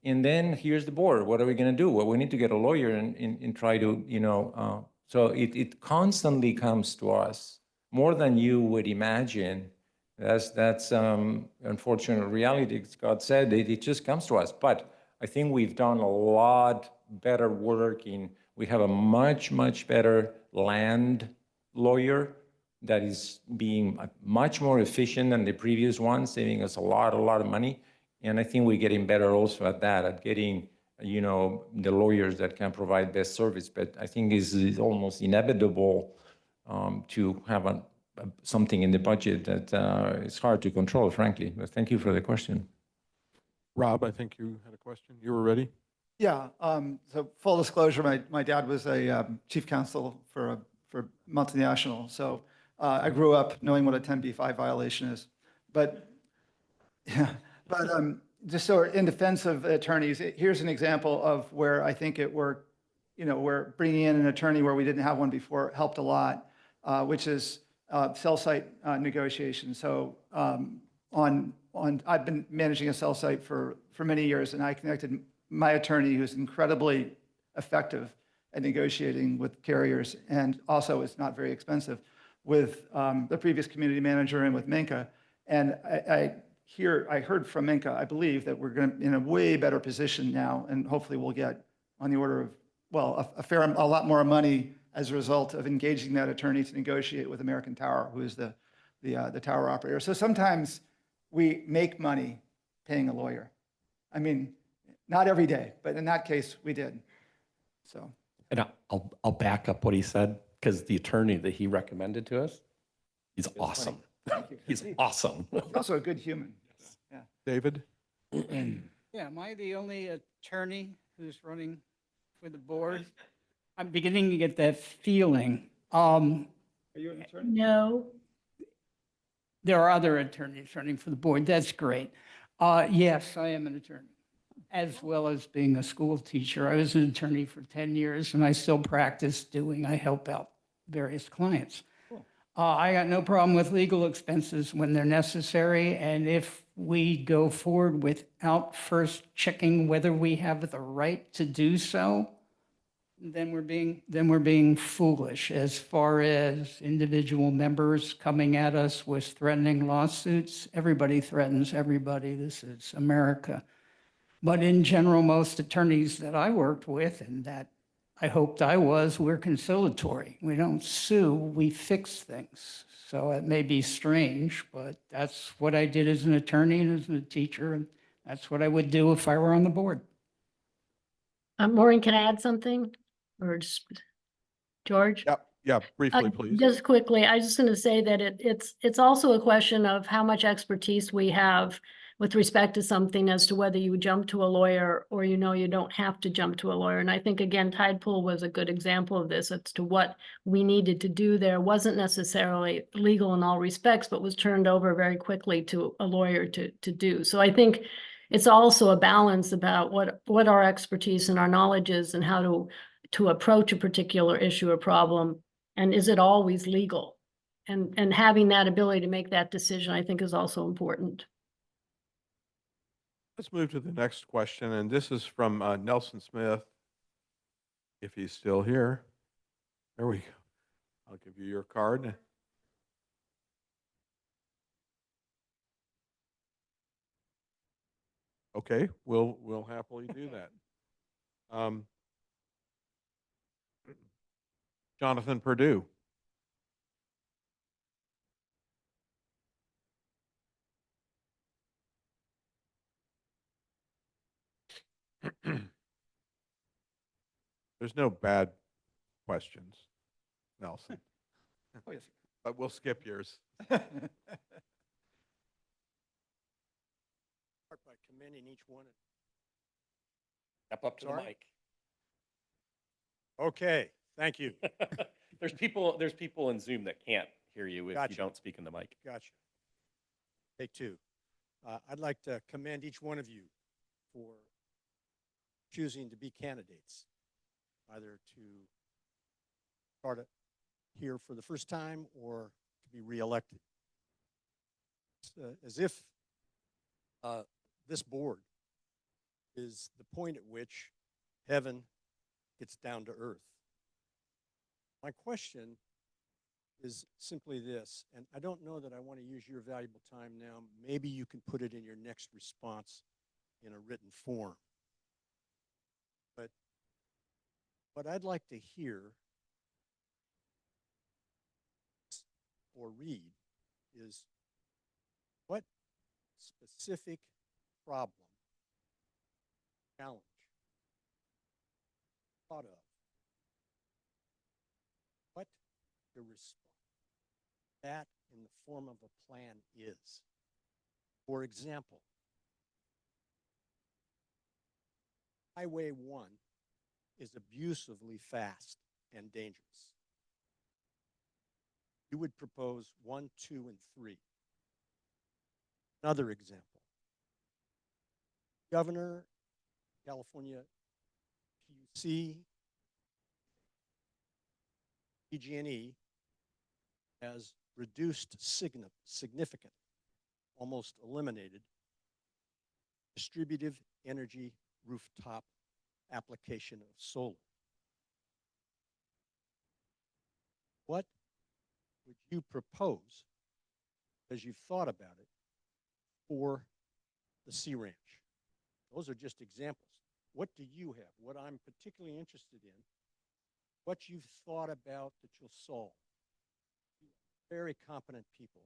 And then here's the board. What are we going to do? Well, we need to get a lawyer and try to, you know, so it constantly comes to us more than you would imagine. That's unfortunate reality. Scott said it just comes to us. But I think we've done a lot better work we have a much, much better land lawyer that is being much more efficient than the previous one, saving us a lot of money. And I think we're getting better also at that, at getting, you know, the lawyers that can provide best service. But I think it's almost inevitable to have something in the budget that is hard to control, frankly. But thank you for the question. Rob, I think you had a question. You were ready? Yeah, so full disclosure, my dad was a chief counsel for multinational. So I grew up knowing what a 10b-5 violation is. But yeah, but just so in defense of attorneys, here's an example of where I think it worked. You know, where bringing in an attorney where we didn't have one before helped a lot, which is cell site negotiation. So I've been managing a cell site for many years, and I connected my attorney, who's incredibly effective at negotiating with carriers, and also it's not very expensive, with the previous community manager and with Minka. And I heard from Minka, I believe, that we're going to in a way better position now, and hopefully we'll get on the order of, well, a lot more money as a result of engaging that attorney to negotiate with American Tower, who is the tower operator. So sometimes we make money paying a lawyer. I mean, not every day, but in that case, we did. So. And I'll back up what he said, because the attorney that he recommended to us, he's awesome. He's awesome. He's also a good human. Yeah. David? Yeah, am I the only attorney who's running for the board? I'm beginning to get that feeling. Are you an attorney? No. There are other attorneys running for the board. That's great. Yes, I am an attorney, as well as being a school teacher. I was an attorney for 10 years, and I still practice I help out various clients. Cool. I got no problem with legal expenses when they're necessary, and if we go forward without first checking whether we have the right to do so, then we're being foolish. As far as individual members coming at us with threatening lawsuits, everybody threatens everybody. This is America. But in general, most attorneys that I worked with and that I hoped I was, we're conciliatory. We don't sue, we fix things. So it may be strange, but that's what I did as an attorney and as a teacher, and that's what I would do if I were on the board. Maureen, can I add something? Or just George? Yeah, briefly, please. Just quickly, I was just going to say that it's also a question of how much expertise we have with respect to something as to whether you jump to a lawyer or you don't have to jump to a lawyer. And I think, again, Tide Pool was a good example of this as to what we needed to do there. Wasn't necessarily legal in all respects, but was turned over very quickly to a lawyer to do. So I think it's also a balance about what our expertise and our knowledge is and how to approach a particular issue or problem. And is it always legal? And having that ability to make that decision, I think, is also important. Let's move to the next question, and this is from Nelson Smith, if he's still here. There we go. I'll give you your card. Okay, we'll happily do that. Jonathan Perdue. There's no bad questions, Nelson. Oh, yes. But we'll skip yours. Start by commending each one. Step up to the Sorry? mic. Okay, thank you. There's people in Zoom that can't hear you if you Gotcha. don't speak in the mic. Gotcha. Take two. I'd like to commend each one of you for choosing to be candidates, either to start here for the first time or to be reelected. It's, as if this board is the point at which heaven gets down to earth. My question is simply this, and I don't know that I want to use your valuable time now. Maybe you can put it in your next response in a written form. But what I'd like to hear or read is what specific problem, challenge, thought of, what the response that in the form of a plan is. For example, Highway 1 is abusively fast and dangerous. You would propose 1, 2, and 3. Another example. Governor, California PUC, PG&E has reduced significantly, almost eliminated, distributive energy rooftop application of solar. What would you propose, as you've thought about it, for the Sea Ranch? Those are just examples. What do you have? What I'm particularly interested in, what you've thought about that you'll solve. Very competent people,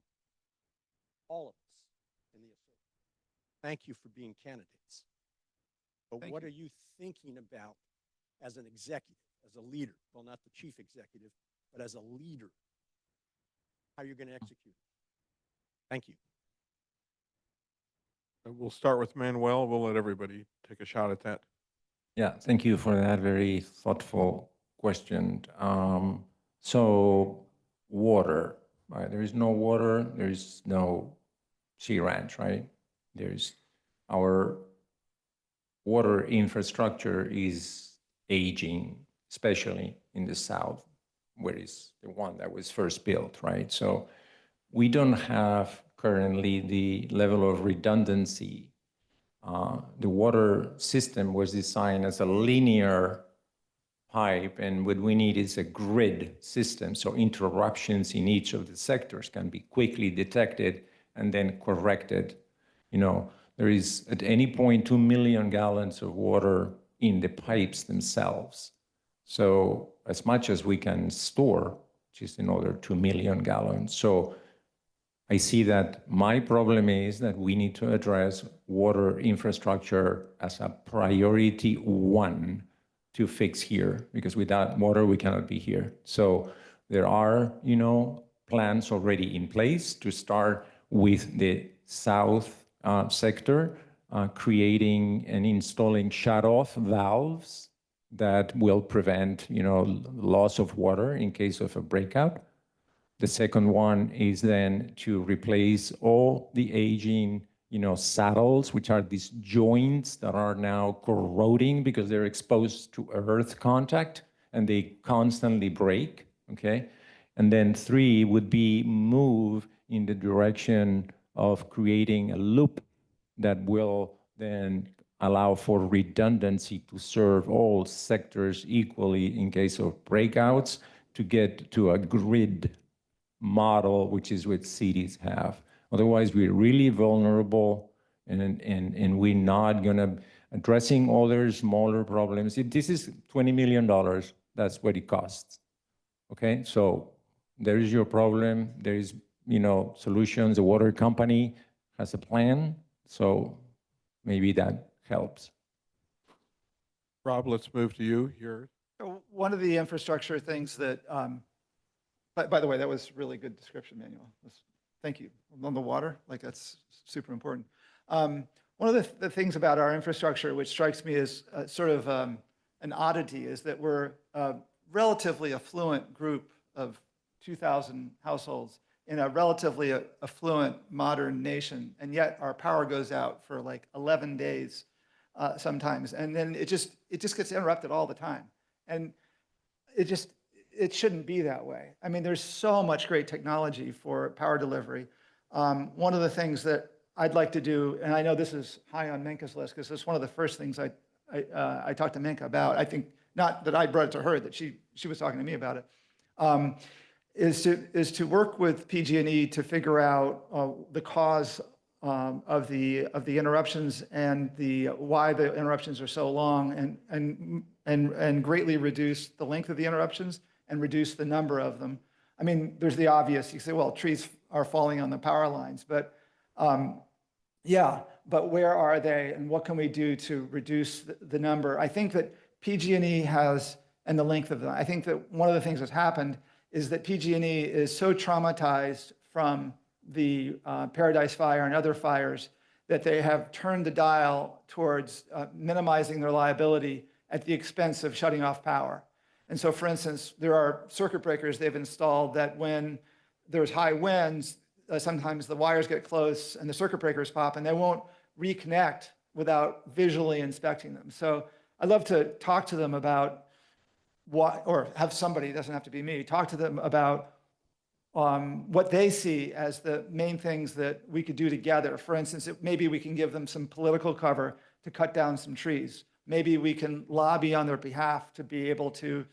all of us in the association. Thank you for being candidates. But what are you thinking about as an executive, as a leader? Well, not the chief executive, but as a leader, how you're going to execute. Thank you. We'll start with Manuel. We'll let everybody take a shot at that. Yeah, thank you for that very thoughtful question. So water, right? There is no water, there is no Sea Ranch, right? There's our water infrastructure is aging, especially in the south, where is the one that was first built, right? So we don't have currently the level of redundancy. The water system was designed as a linear pipe, and what we need is a grid system, so interruptions in each of the sectors can be quickly detected and then corrected. You know, there is at any point 2 million gallons of water in the pipes themselves. So as much as we can store, which is another 2 million gallons. So I see that my problem is that we need to address water infrastructure as a priority 1 to fix here, because without water, we cannot be here. So there are, you know, plans already in place to start with the south sector, creating and installing shut-off valves that will prevent, loss of water in case of a breakout. The second one is then to replace all the aging, saddles, which are these joints that are now corroding because they're exposed to earth contact and they constantly break, okay? And then 3 would be move in the direction of creating a loop that will then allow for redundancy to serve all sectors equally in case of breakouts to get to a grid model, which is what cities have. Otherwise, we're really vulnerable and we're not gonna addressing other smaller problems. If this is $20 million, that's what it costs. Okay, so there is your problem. There is, solutions. The water company has a plan, so maybe that helps. Rob, let's move to you. One of the infrastructure things that, by the way, that was really good description, Manuel. Thank you. On the water, like that's super important. One of the things about our infrastructure, which strikes me as sort of an oddity, is that we're a relatively affluent group of 2,000 households in a relatively affluent modern nation, and yet our power goes out for like 11 days sometimes, and then it just gets interrupted all the time, and it shouldn't be that way. I mean, there's so much great technology for power delivery. One of the things that I'd like to do, and I know this is high on Menka's list because it's one of the first things I talked to Menka about. I think not that I brought it to her, that she was talking to me about it. Is to work with PG&E to figure out the cause of the interruptions and why the interruptions are so long, and greatly reduce the length of the interruptions and reduce the number of them. I mean, there's the obvious. You say, well, trees are falling on the power lines, but yeah, but where are they, and what can we do to reduce the number? I think that PG&E has, and the length of them. I think that one of the things that's happened is that PG&E is so traumatized from the Paradise Fire and other fires that they have turned the dial towards minimizing their liability at the expense of shutting off power. And so, for instance, there are circuit breakers they've installed that when there's high winds, sometimes the wires get close and the circuit breakers pop, and they won't reconnect without visually inspecting them. So I'd love to talk to them about what, or have somebody, it doesn't have to be me, talk to them about what they see as the main things that we could do together. For instance, maybe we can give them some political cover to cut down some trees. Maybe we can lobby on their behalf to be able to,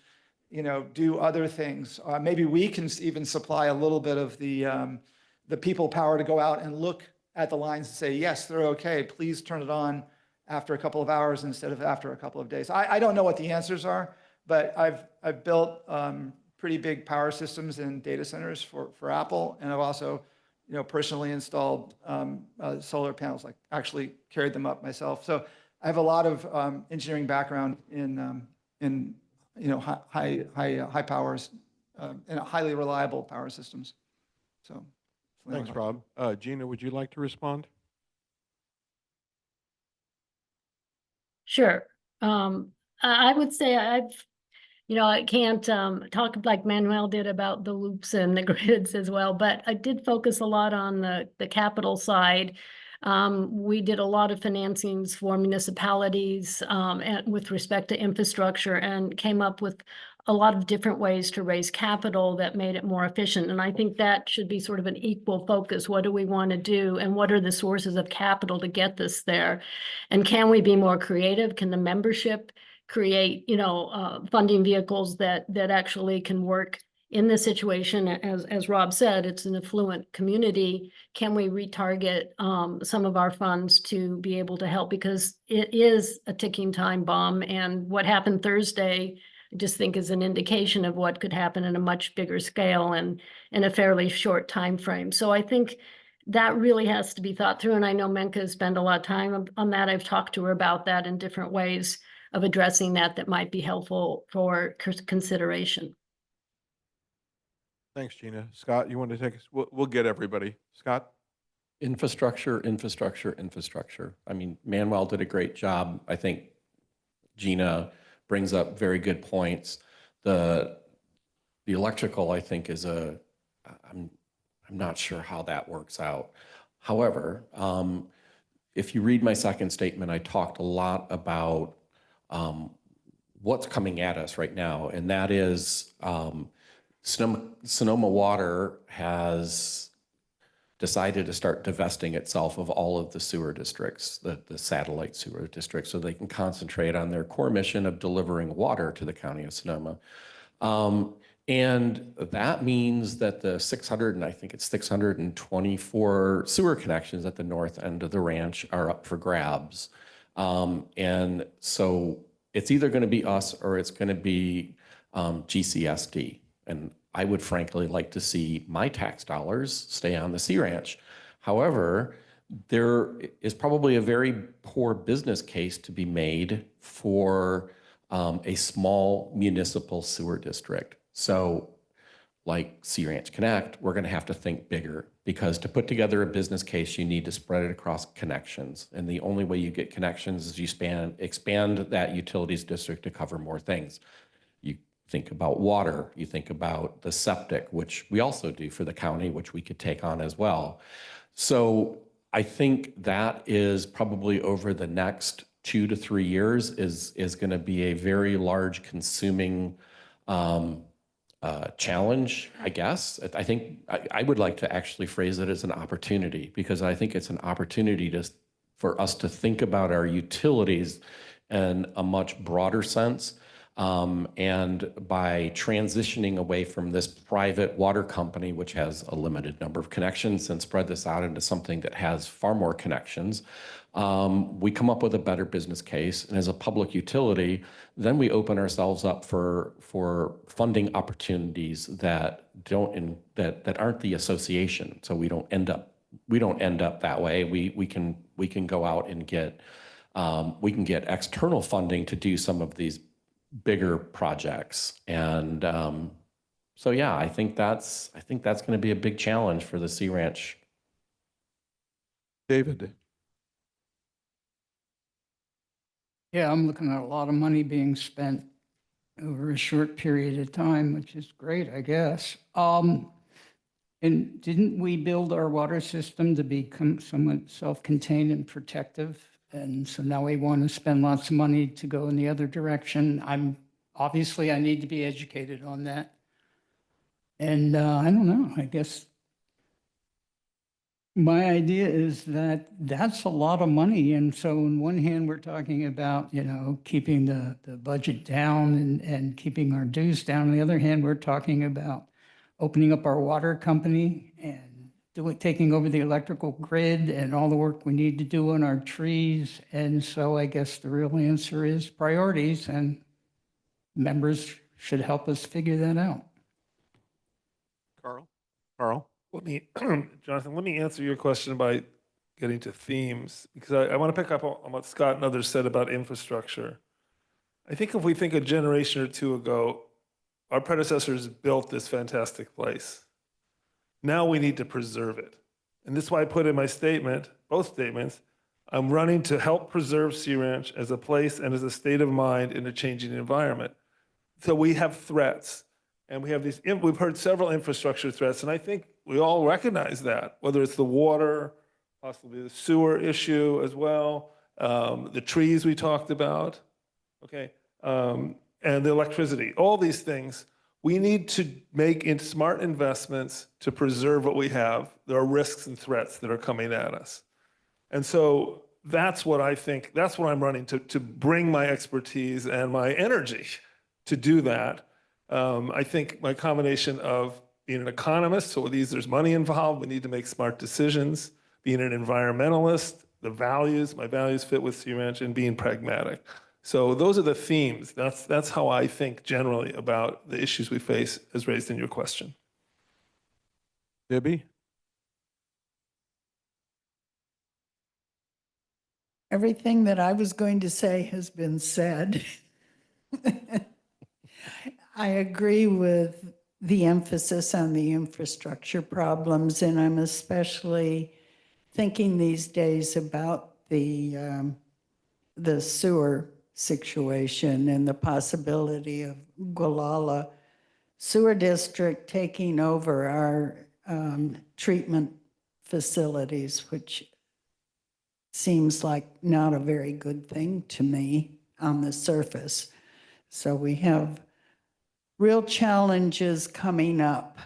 do other things. Maybe we can even supply a little bit of the people power to go out and look at the lines and say, yes, they're okay. Please turn it on after a couple of hours instead of after a couple of days. I don't know what the answers are, but I've built pretty big power systems in data centers for Apple, and I've also, personally installed solar panels. Like actually carried them up myself. So I have a lot of engineering background in high powers and highly reliable power systems. So thanks, Rob. Gina, would you like to respond? Sure. I would say I can't talk like Manuel did about the loops and the grids as well, but I did focus a lot on the capital side. We did a lot of financings for municipalities and with respect to infrastructure, and came up with a lot of different ways to raise capital that made it more efficient. And I think that should be sort of an equal focus. What do we want to do, and what are the sources of capital to get this there? And can we be more creative? Can the membership create, funding vehicles that actually can work in this situation? As Rob said, it's an affluent community. Can we retarget some of our funds to be able to help? Because it is a ticking time bomb, and what happened Thursday, I just think is an indication of what could happen in a much bigger scale and in a fairly short time frame. So I think that really has to be thought through. And I know Menka has spent a lot of time on that. I've talked to her about that in different ways of addressing that might be helpful for consideration. Thanks, Gina. Scott, you want to take us? We'll get everybody. Scott? Infrastructure, infrastructure, infrastructure. I mean, Manuel did a great job. I think Gina brings up very good points. The electrical, I think, is I'm not sure how that works out. However, if you read my second statement, I talked a lot about what's coming at us right now, and that is Sonoma Water has decided to start divesting itself of all of the sewer districts, the satellite sewer districts, so they can concentrate on their core mission of delivering water to the county of Sonoma. And that means that the 600, and I think it's 624 sewer connections at the north end of the ranch are up for grabs. And so it's either going to be us or it's going to be GCSD. And I would frankly like to see my tax dollars stay on the Sea Ranch. However, there is probably a very poor business case to be made for a small municipal sewer district. So like Sea Ranch Connect, we're going to have to think bigger, because to put together a business case, you need to spread it across connections. And the only way you get connections is you expand that utilities district to cover more things. You think about water, you think about the septic, which we also do for the county, which we could take on as well. So I think that is probably over the next 2 to 3 years is going to be a very large consuming challenge, I guess. I think I would like to actually phrase it as an opportunity, because I think it's an opportunity for us to think about our utilities in a much broader sense. And by transitioning away from this private water company, which has a limited number of connections, and spread this out into something that has far more connections, we come up with a better business case. And as a public utility, then we open ourselves up for funding opportunities that aren't the association. So we don't end up that way. We can go out and get external funding to do some of these bigger projects. And so yeah, I think that's going to be a big challenge for the Sea Ranch. David. Yeah, I'm looking at a lot of money being spent over a short period of time, which is great, I guess. And didn't we build our water system to become somewhat self-contained and protective? And so now we want to spend lots of money to go in the other direction. Obviously I need to be educated on that. And I don't know, I guess my idea is that that's a lot of money. And so on one hand, we're talking about, keeping the budget down and keeping our dues down. On the other hand, we're talking about opening up our water company and taking over the electrical grid and all the work we need to do on our trees. And so I guess the real answer is priorities, and members should help us figure that out. Carl? Jonathan, let me answer your question by getting to themes, because I want to pick up on what Scott and others said about infrastructure. I think if we think a generation or two ago, our predecessors built this fantastic place. Now we need to preserve it. And this is why I put in my statement, both statements, I'm running to help preserve Sea Ranch as a place and as a state of mind in a changing environment. So we have threats, and we have we've heard several infrastructure threats, and I think we all recognize that, whether it's the water, possibly the sewer issue as well, the trees we talked about, okay, and the electricity, all these things. We need to make smart investments to preserve what we have. There are risks and threats that are coming at us. And so that's what I think, that's what I'm running to bring my expertise and my energy to do that. I think my combination of being an economist, so there's money involved, we need to make smart decisions, being an environmentalist, my values fit with Sea Ranch, and being pragmatic. So those are the themes. That's how I think generally about the issues we face as raised in your question. Debbie? Everything that I was going to say has been said. I agree with the emphasis on the infrastructure problems, and I'm especially thinking these days about the sewer situation and the possibility of Gualala Sewer District taking over our treatment facilities, which seems like not a very good thing to me on the surface. So we have real challenges coming up.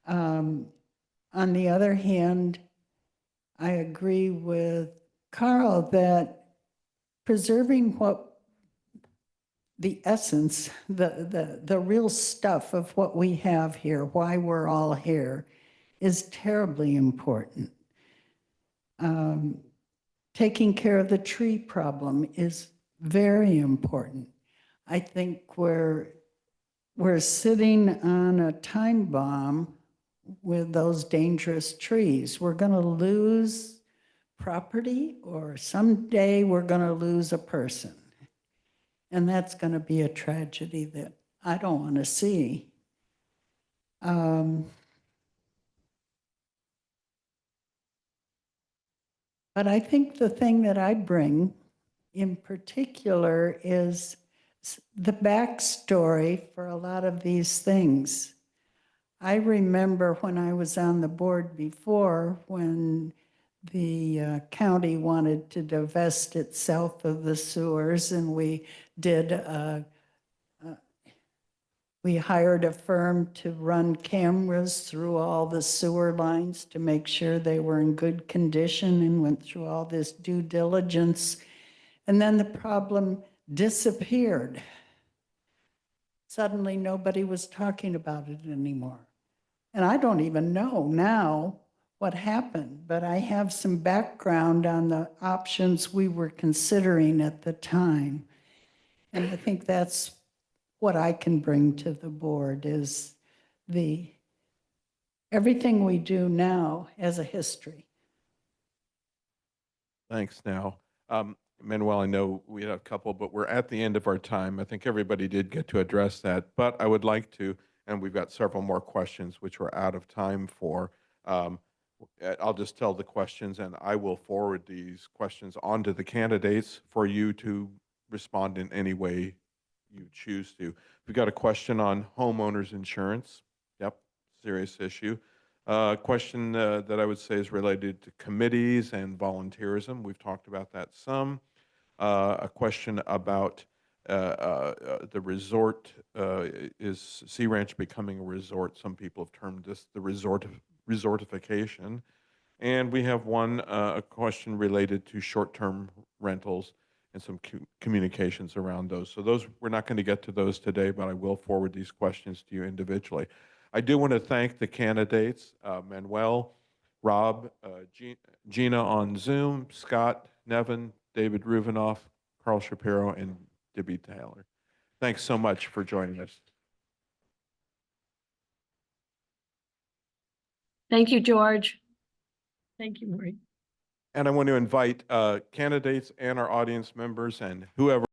On the other hand, I agree with Carl that preserving what the essence, the real stuff of what we have here, why we're all here, is terribly important. Taking care of the tree problem is very important. I think we're sitting on a time bomb with those dangerous trees. We're going to lose property, or someday we're going to lose a person. And that's going to be a tragedy that I don't want to see. But I think the thing that I bring in particular is the backstory for a lot of these things. I remember when I was on the board before, when the county wanted to divest itself of the sewers, and we hired a firm to run cameras through all the sewer lines to make sure they were in good condition, and went through all this due diligence. And then the problem disappeared. Suddenly nobody was talking about it anymore. And I don't even know now what happened, but I have some background on the options we were considering at the time. And I think that's what I can bring to the board, is everything we do now has a history. Thanks now. Manuel, I know we had a couple, but we're at the end of our time. I think everybody did get to address that, but I would like to, and we've got several more questions which we're out of time for. I'll just tell the questions, and I will forward these questions onto the candidates for you to respond in any way you choose to. We've got a question on homeowners insurance. Yep, serious issue. A question that I would say is related to committees and volunteerism. We've talked about that some. A question about the resort. Is Sea Ranch becoming a resort? Some people have termed this the resortification. And we have a question related to short-term rentals and some communications around those. So we're not going to get to those today, but I will forward these questions to you individually. I do want to thank the candidates, Manuel, Rob, Gina on Zoom, Scott, Nevin, David Ruvenoff, Carl Shapiro, and Debbie Taylor. Thanks so much for joining us. Thank you, George. Thank you, Maureen. And I want to invite candidates and our audience members and whoever